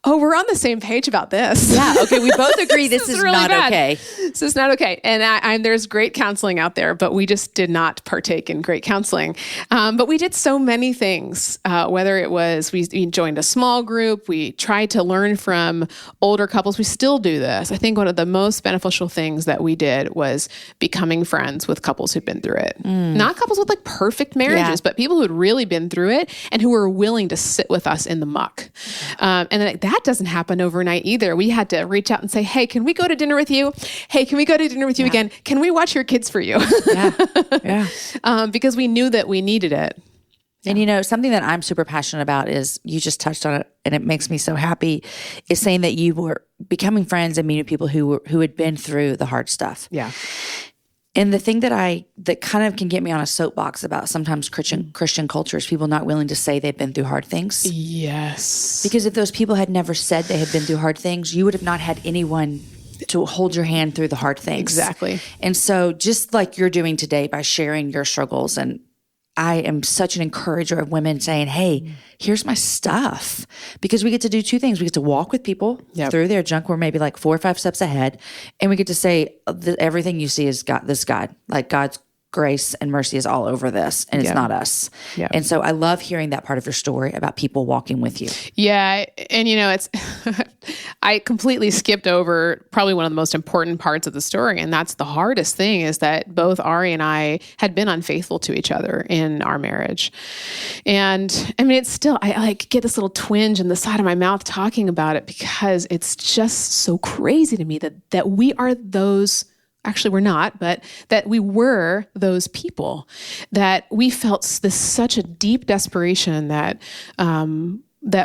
Speaker 2: "Oh, we're on the same page about this."
Speaker 1: Yeah. Okay. We both agree this is
Speaker 2: really
Speaker 1: not
Speaker 2: bad.
Speaker 1: okay.
Speaker 2: This is not okay. And there's great counseling out there, but we just did not partake in great counseling. But we did so many things, whether it was we joined a small group, we tried to learn from older couples. We still do this. I think one of the most beneficial things that we did was becoming friends with couples who'd been through it. Not couples with like perfect marriages, but people who had really been through it and who were willing to sit with us in the muck. And then that doesn't happen overnight either. We had to reach out and say, "Hey, can we go to dinner with you? Hey, can we go to dinner with you again? Can we watch your kids for you?" Because we knew that we needed it.
Speaker 1: And you know, something that I'm super passionate about is, you just touched on it and it makes me so happy, is saying that you were becoming friends and meeting people who had been through the hard stuff.
Speaker 2: Yeah.
Speaker 1: And the thing that kind of can get me on a soapbox about sometimes Christian culture is people not willing to say they've been through hard things.
Speaker 2: Yes.
Speaker 1: Because if those people had never said they had been through hard things, you would have not had anyone to hold your hand through the hard things.
Speaker 2: Exactly.
Speaker 1: And so just like you're doing today by sharing your struggles, and I am such an encourager of women saying, "Hey, here's my stuff." Because we get to do two things. We get to walk with people through their junk. We're maybe like 4 or 5 steps ahead. And we get to say, everything you see is God, like God's grace and mercy is all over this, and it's not us. Yeah. And so I love hearing that part of your story about people walking with you.
Speaker 2: Yeah. And you know, I completely skipped over probably one of the most important parts of the story. And that's the hardest thing, is that both Ari and I had been unfaithful to each other in our marriage. And I mean, it's still, I like get this little twinge in the side of my mouth talking about it, because it's just so crazy to me that we are those. Actually, we're not, but that we were those people, that we felt such a deep desperation that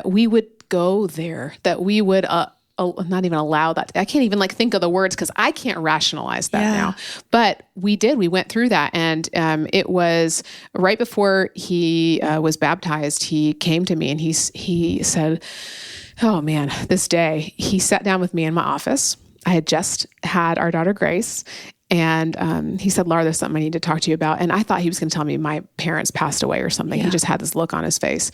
Speaker 2: we would go there, that we would not even allow that. I can't even think of the words because I can't rationalize that now. But we did. We went through that, and it was right before he was baptized. He came to me and he said, "Oh man, this day." He sat down with me in my office. I had just had our daughter Grace, and he said, "Lara, there's something I need to talk to you about." And I thought he was going to tell me my parents passed away or something. Yeah. He just had this look on his face.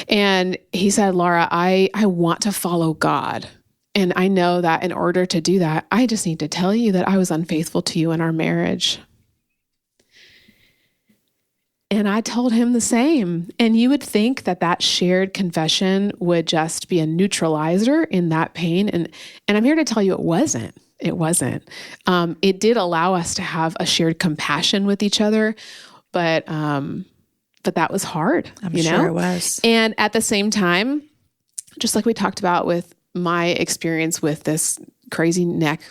Speaker 2: And he said, "Lara, I want to follow God. And I know that in order to do that, I just need to tell you that I was unfaithful to you in our marriage." And I told him the same. And you would think that shared confession would just be a neutralizer in that pain. And I'm here to tell you it wasn't. It wasn't. It did allow us to have a shared compassion with each other, but that was hard.
Speaker 1: I'm sure it was.
Speaker 2: And at the same time, just like we talked about with my experience with this crazy neck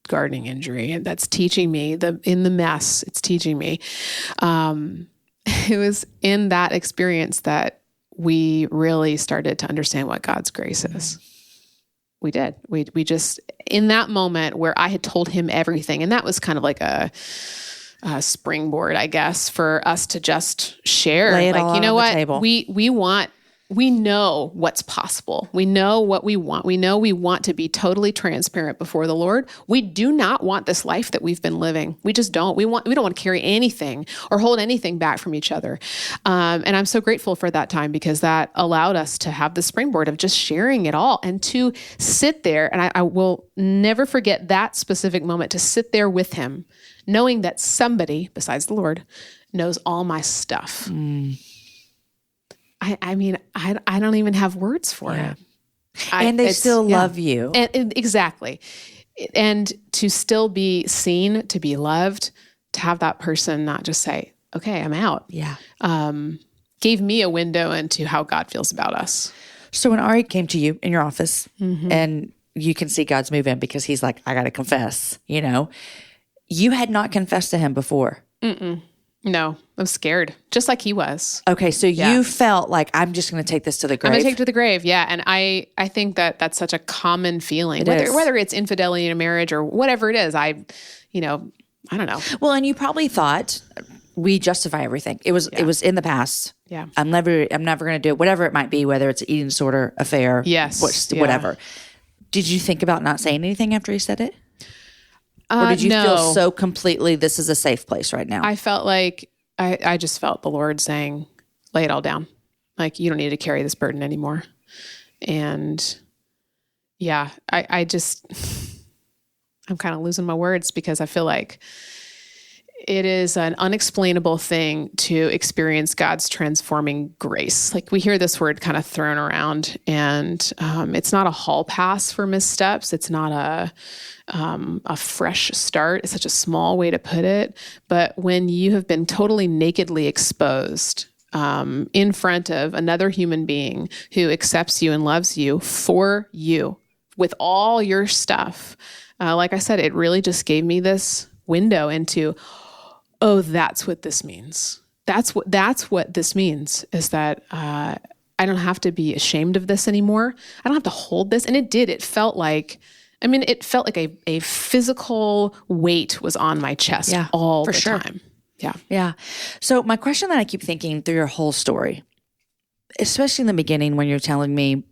Speaker 2: gardening injury, and that's teaching me in the mess, it's teaching me. It was in that experience that we really started to understand what God's grace is. We did. We just, in that moment where I had told him everything, and that was kind of like a springboard, I guess, for us to just share.
Speaker 1: Lay it all
Speaker 2: like, you know
Speaker 1: on the
Speaker 2: what?
Speaker 1: table.
Speaker 2: We know what's possible. We know what we want. We know we want to be totally transparent before the Lord. We do not want this life that we've been living. We just don't. We don't want to carry anything or hold anything back from each other. And I'm so grateful for that time, because that allowed us to have the springboard of just sharing it all and to sit there. And I will never forget that specific moment, to sit there with him, knowing that somebody besides the Lord knows all my stuff. I mean, I don't even have words for it.
Speaker 1: And they still love you.
Speaker 2: And exactly. And to still be seen, to be loved, to have that person not just say, okay, I'm out.
Speaker 1: Yeah.
Speaker 2: Gave me a window into how God feels about us.
Speaker 1: So when Ari came to you in your office, and you can see God's move in, because he's like, I got to confess, you had not confessed to him before.
Speaker 2: No, I'm scared, just like he was.
Speaker 1: Okay, so you felt like, I'm just going to take this to the grave.
Speaker 2: I'm going to take it to the grave, yeah. And I think that that's such a common feeling, whether it's infidelity in a marriage or whatever it is. I don't know.
Speaker 1: Well, and you probably thought, we justify everything. It was in the past.
Speaker 2: Yeah.
Speaker 1: I'm never going to do it, whatever it might be, whether it's an eating disorder, affair, whatever. Did you think about not saying anything after he said it? Or did you feel so completely, this is a safe place right now?
Speaker 2: I felt like, I just felt the Lord saying, lay it all down. Like, you don't need to carry this burden anymore. And yeah, I'm kind of losing my words, because I feel like it is an unexplainable thing to experience God's transforming grace. Like, we hear this word kind of thrown around, and it's not a hall pass for missteps. It's not a fresh start. It's such a small way to put it. But when you have been totally nakedly exposed in front of another human being who accepts you and loves you for you with all your stuff, like I said, it really just gave me this window into, oh, that's what this means. That's what this means, is that I don't have to be ashamed of this anymore. I don't have to hold this. And it did. It felt like a physical weight was on my chest all the time. Yeah.
Speaker 1: Yeah. So my question that I keep thinking through your whole story, especially in the beginning when you're telling me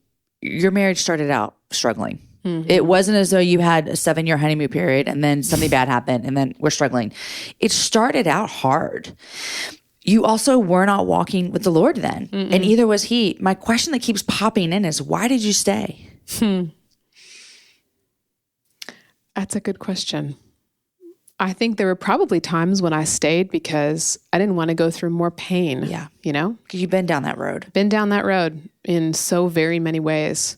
Speaker 1: your marriage started out struggling. It wasn't as though you had a 7-year honeymoon period and then something bad happened and then we're struggling. It started out hard. You also were not walking with the Lord then, and either was he. My question that keeps popping in is, why did you stay?
Speaker 2: That's a good question. I think there were probably times when I stayed because I didn't want to go through more pain.
Speaker 1: Yeah.
Speaker 2: Because
Speaker 1: you've been down that road.
Speaker 2: Been down that road in so very many ways.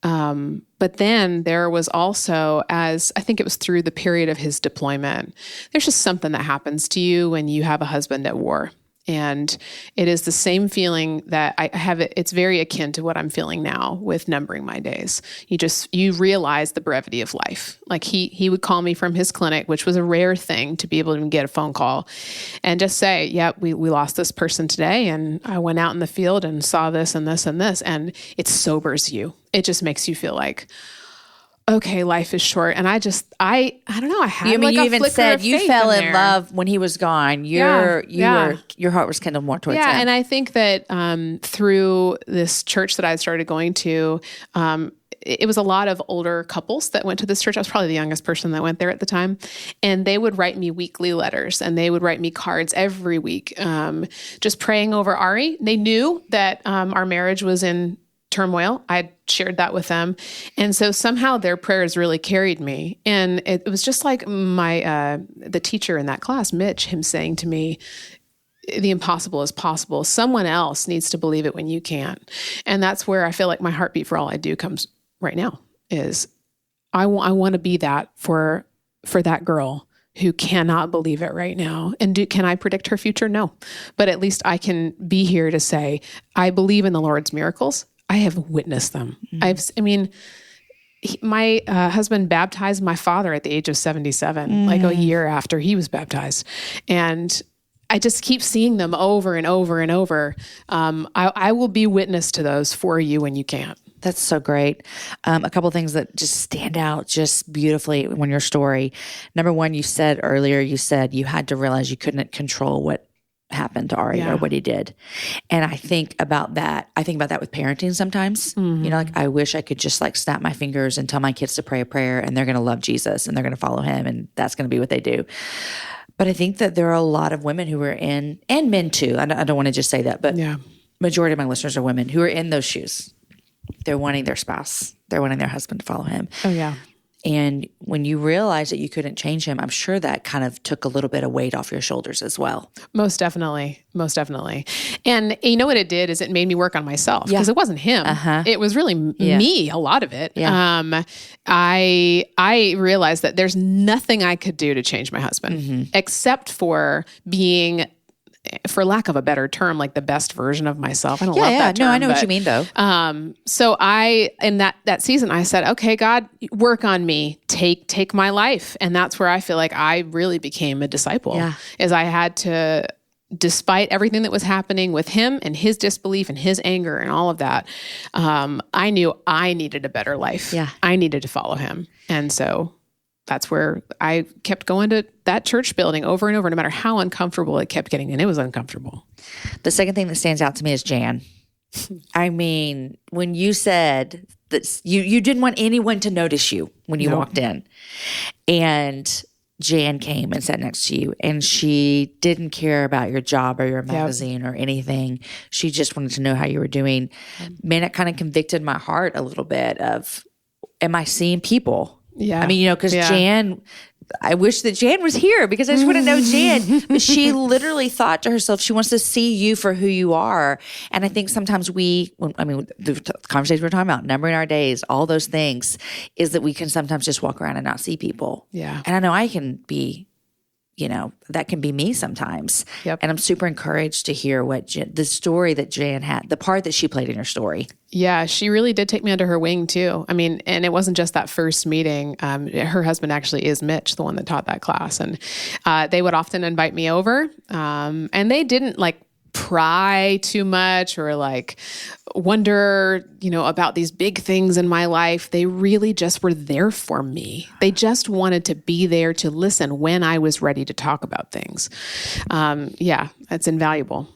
Speaker 2: But then there was also, as I think it was through the period of his deployment, there's just something that happens to you when you have a husband at war. And it is the same feeling that I have. It's very akin to what I'm feeling now with numbering my days. You realize the brevity of life. Like he would call me from his clinic, which was a rare thing to be able to get a phone call and just say, yeah, we lost this person today. And I went out in the field and saw this and this and this. And it sobers you. It just makes you feel like, okay, life is short. And I don't know. I had
Speaker 1: you even said you fell in love when he was gone. Your heart was kindled more towards him.
Speaker 2: Yeah. And I think that through this church that I started going to, it was a lot of older couples that went to this church. I was probably the youngest person that went there at the time. And they would write me weekly letters and they would write me cards every week, just praying over Ari. They knew that our marriage was in turmoil. I shared that with them. And so somehow their prayers really carried me. And it was just like the teacher in that class, Mitch, him saying to me, the impossible is possible. Someone else needs to believe it when you can't. And that's where I feel like my heartbeat for all I do comes right now is I want to be that for that girl who cannot believe it right now. And can I predict her future? No. But at least I can be here to say, I believe in the Lord's miracles. I have witnessed them. My husband baptized my father at the age of 77, like a year after he was baptized. And I just keep seeing them over and over and over. I will be witness to those for you when you can't.
Speaker 1: That's so great. A couple of things that just stand out just beautifully in your story. Number one, you said earlier, you had to realize you couldn't control what happened to Ari or what he did. And I think about that. I think about that with parenting sometimes. You know, like I wish I could just like snap my fingers and tell my kids to pray a prayer and they're going to love Jesus and they're going to follow him and that's going to be what they do. But I think that there are a lot of women who are in, and men too. I don't want to just say that, but majority of my listeners are women who are in those shoes. They're wanting their spouse. They're wanting their husband to follow him.
Speaker 2: Oh, yeah.
Speaker 1: And when you realize that you couldn't change him, I'm sure that kind of took a little bit of weight off your shoulders as well.
Speaker 2: Most definitely. Most definitely. And you know what it did is it made me work on myself because it wasn't him. It was really me, a lot of it. I realized that there's nothing I could do to change my husband except for being, for lack of a better term, like the best version of myself. I don't love that term.
Speaker 1: No, I know what you mean though.
Speaker 2: So in that season, I said, okay, God, work on me, take my life. And that's where I feel like I really became a disciple is I had to, despite everything that was happening with him and his disbelief and his anger and all of that, I knew I needed a better life. I needed to follow him. And so that's where I kept going to that church building over and over, no matter how uncomfortable it kept getting. And it was uncomfortable.
Speaker 1: The second thing that stands out to me is Jan. I mean, when you said that you didn't want anyone to notice you when you walked in, and Jan came and sat next to you, and she didn't care about your job or your magazine or anything. She just wanted to know how you were doing. Man, it kind of convicted my heart a little bit of, am I seeing people? I mean, you know, because Jan, I wish that Jan was here because I just want to know Jan. But she literally thought to herself, she wants to see you for who you are. And I think sometimes the conversation we're talking about, numbering our days, all those things, is that we can sometimes just walk around and not see people. And I know I can be, you know, that can be me sometimes. And I'm super encouraged to hear the story that Jan had, the part that she played in your story.
Speaker 2: Yeah, she really did take me under her wing too. I mean, and it wasn't just that first meeting. Her husband actually is Mitch, the one that taught that class. And they would often invite me over. And they didn't like pry too much or like wonder, you know, about these big things in my life. They really just were there for me. They just wanted to be there to listen when I was ready to talk about things. It's invaluable.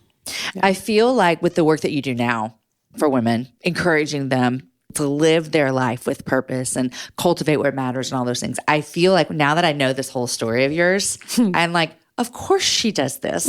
Speaker 1: I feel like with the work that you do now for women, encouraging them to live their life with purpose and cultivate what matters and all those things. I feel like now that I know this whole story of yours, I'm like, of course she does this.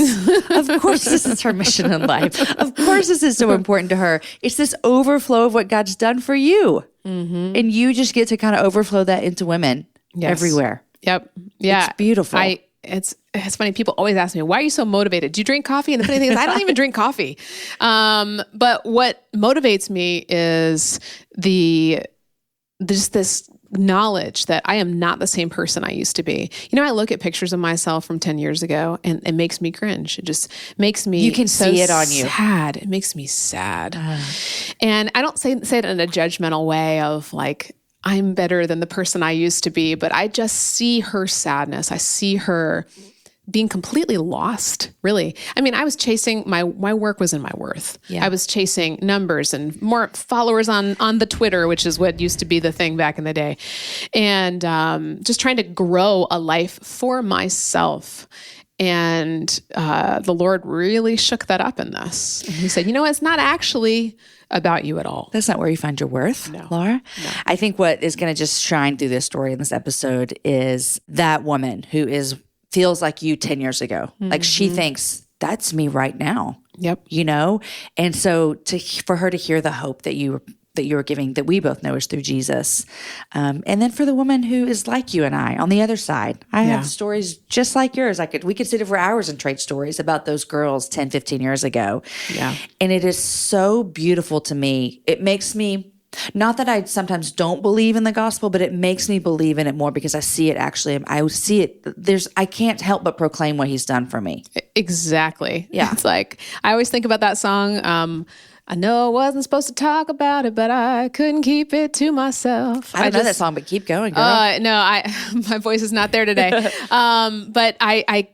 Speaker 1: Of course this is her mission in life. Of course this is so important to her. It's this overflow of what God's done for you. And you just get to kind of overflow that into women everywhere. Yeah. It's beautiful.
Speaker 2: It's funny. People always ask me, why are you so motivated? Do you drink coffee? And the funny thing is I don't even drink coffee. But what motivates me is just this knowledge that I am not the same person I used to be. You know, I look at pictures of myself from 10 years ago and it makes me cringe. It just makes me
Speaker 1: You can see it on you.
Speaker 2: Sad. It makes me sad. And I don't say it in a judgmental way of like, I'm better than the person I used to be, but I just see her sadness. I see her being completely lost, really. I mean, I was chasing, my work was in my worth. I was chasing numbers and more followers on the Twitter, which is what used to be the thing back in the day. And just trying to grow a life for myself. And the Lord really shook that up in this. And he said, you know, it's not actually about you at all.
Speaker 1: That's not where you find your worth, Lara. No. I think what is going to just shine through this story in this episode is that woman who feels like you 10 years ago. Like she thinks, that's me right now. You know? And so for her to hear the hope that you were giving, that we both know is through Jesus. And then for the woman who is like you and I on the other side, I have stories just like yours. We could sit here for hours and trade stories about those girls 10, 15 years ago. And it is so beautiful to me. It makes me Not that I sometimes don't believe in the gospel, but it makes me believe in it more because I see it actually. I see it. I can't help but proclaim what he's done for me.
Speaker 2: Exactly.
Speaker 1: Yeah.
Speaker 2: It's like, I always think about that song. I know I wasn't supposed to talk about it, but I couldn't keep it to myself.
Speaker 1: I don't know that song, but keep going, girl.
Speaker 2: No, my voice is not there today. But I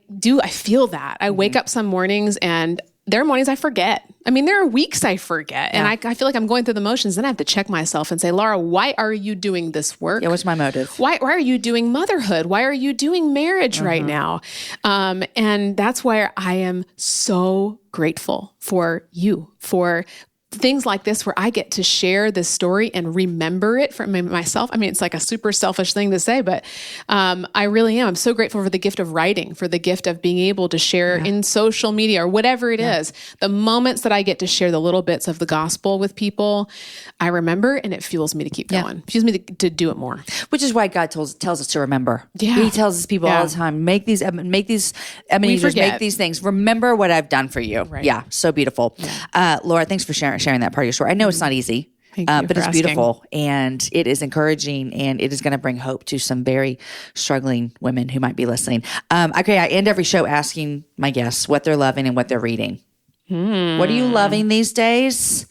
Speaker 2: feel that. I wake up some mornings and there are mornings I forget. I mean, there are weeks I forget. And I feel like I'm going through the motions. Then I have to check myself and say, Lara, why are you doing this work?
Speaker 1: Yeah, what's my motive?
Speaker 2: Why are you doing motherhood? Why are you doing marriage right now? And that's why I am so grateful for you, for things like this where I get to share this story and remember it from myself. I mean, it's like a super selfish thing to say, but I really am. I'm so grateful for the gift of writing, for the gift of being able to share in social media or whatever it is. The moments that I get to share the little bits of the gospel with people, I remember, and it fuels me to keep going. It fuels me to do it more.
Speaker 1: Which is why God tells us to remember.
Speaker 2: Yeah.
Speaker 1: He tells his people all the time, make these Ebenezers, make these things. Remember what I've done for you. Right. Yeah, so beautiful. Yeah. Laura, thanks for sharing that part of your story. I know it's not easy. But it's beautiful and it is encouraging and it is going to bring hope to some very struggling women who might be listening. I end every show asking my guests what they're loving and what they're reading. What are you loving these days?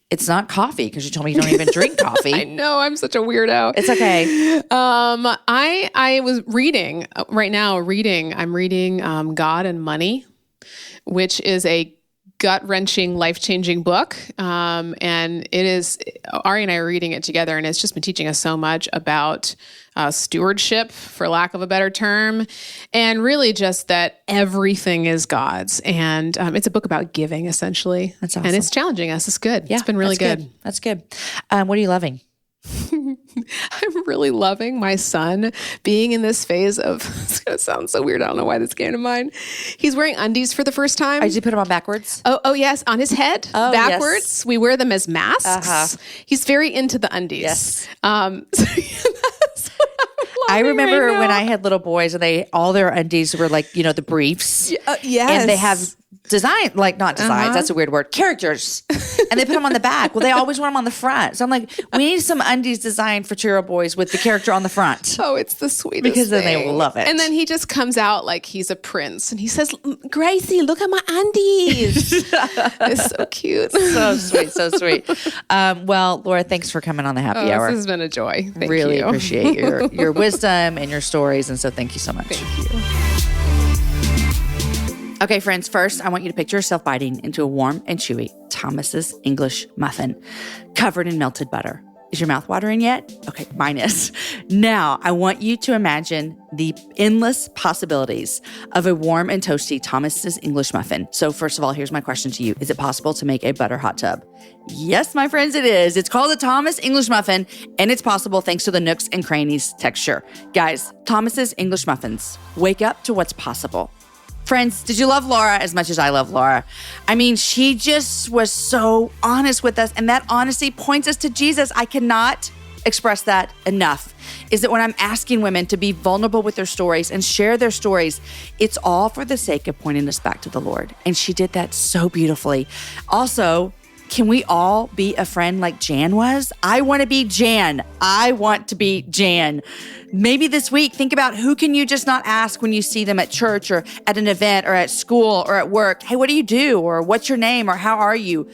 Speaker 1: It's not coffee because you told me you don't even drink coffee.
Speaker 2: I know, I'm such a weirdo.
Speaker 1: It's okay.
Speaker 2: I was reading right now. I'm reading God and Money, which is a gut-wrenching, life-changing book. And it is, Ari and I are reading it together, and it's just been teaching us so much about stewardship, for lack of a better term, and really just that everything is God's. And it's a book about giving, essentially. That's awesome. And it's challenging us. It's good. Yeah, it's been really good.
Speaker 1: That's good. What are you loving?
Speaker 2: I'm really loving my son being in this phase of, it's going to sound so weird. I don't know why this came to mind. He's wearing undies for the first time.
Speaker 1: Did you put them on backwards?
Speaker 2: Oh yes. On his head, backwards. Yes. We wear them as masks. He's very into the undies.
Speaker 1: Yes.
Speaker 2: So that's what I'm
Speaker 1: I remember when I had little boys and all their undies were like, the briefs.
Speaker 2: Yes.
Speaker 1: And they have not designs, that's a weird word, characters. And they put them on the back. Well, they always want them on the front. So I'm like, we need some undies designed for 2-year-old boys with the character on the front.
Speaker 2: Oh, it's the sweetest
Speaker 1: because then
Speaker 2: thing.
Speaker 1: They will love it.
Speaker 2: And then he just comes out like he's a prince. And he says, Gracie, look at my undies. It's so cute.
Speaker 1: So sweet, so sweet. Well, Laura, thanks for coming on the Happy Hour.
Speaker 2: This has been a joy. Thank you.
Speaker 1: Really appreciate your wisdom and your stories. And so thank you so much.
Speaker 2: Thank you.
Speaker 1: Okay, friends, first, I want you to picture yourself biting into a warm and chewy Thomas's English muffin covered in melted butter. Is your mouth watering yet? Okay, mine is. Now, I want you to imagine the endless possibilities of a warm and toasty Thomas's English muffin. So first of all, here's my question to you. Is it possible to make a butter hot tub? Yes, my friends, it is. It's called a Thomas English muffin, and it's possible thanks to the nooks and crannies texture. Guys, Thomas's English muffins. Wake up to what's possible. Friends, did you love Laura as much as I love Laura? I mean, she just was so honest with us, and that honesty points us to Jesus. I cannot express that enough, is that when I'm asking women to be vulnerable with their stories and share their stories, it's all for the sake of pointing us back to the Lord. And she did that so beautifully. Also, can we all be a friend like Jan was? I want to be Jan. I want to be Jan. Maybe this week, think about who can you just not ask when you see them at church or at an event or at school or at work. Hey, what do you do? Or what's your name? Or how are you?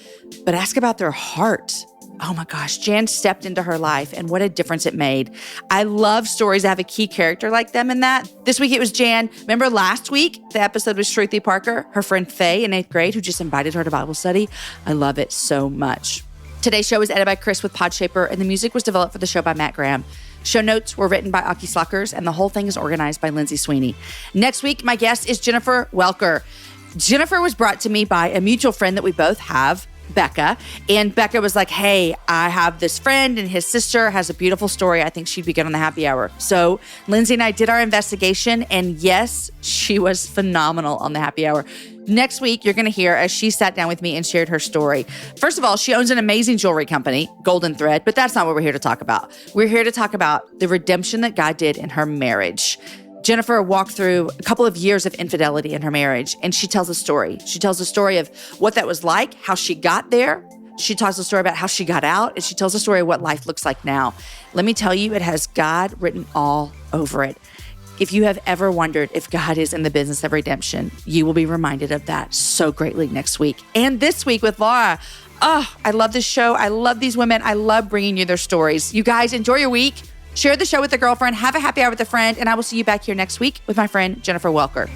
Speaker 1: But ask about their heart. Oh my gosh, Jan stepped into her life and what a difference it made. I love stories that have a key character like them in that. This week it was Jan. Remember last week, the episode was Shruti Parker, her friend Faye in 8th grade, who just invited her to Bible study. I love it so much. Today's show was edited by Chris with Podshaper, and the music was developed for the show by Matt Graham. Show notes were written by Aki Slockers, and the whole thing is organized by Lindsay Sweeney. Next week, my guest is Jennifer Welker. Jennifer was brought to me by a mutual friend that we both have, Becca. And Becca was like, hey, I have this friend and his sister has a beautiful story. I think she'd be good on the happy hour. So Lindsay and I did our investigation, and yes, she was phenomenal on the happy hour. Next week, you're going to hear as she sat down with me and shared her story. First of all, she owns an amazing jewelry company, Golden Thread, but that's not what we're here to talk about. We're here to talk about the redemption that God did in her marriage. Jennifer walked through a couple of years of infidelity in her marriage, and she tells a story. She tells a story of what that was like, how she got there. She talks a story about how she got out, and she tells a story of what life looks like now. Let me tell you, it has God written all over it. If you have ever wondered if God is in the business of redemption, you will be reminded of that so greatly next week. And this week with Lara. Oh, I love this show. I love these women. I love bringing you their stories. You guys, enjoy your week. Share the show with a girlfriend. Have a happy hour with a friend. And I will see you back here next week with my friend, Jennifer Welker.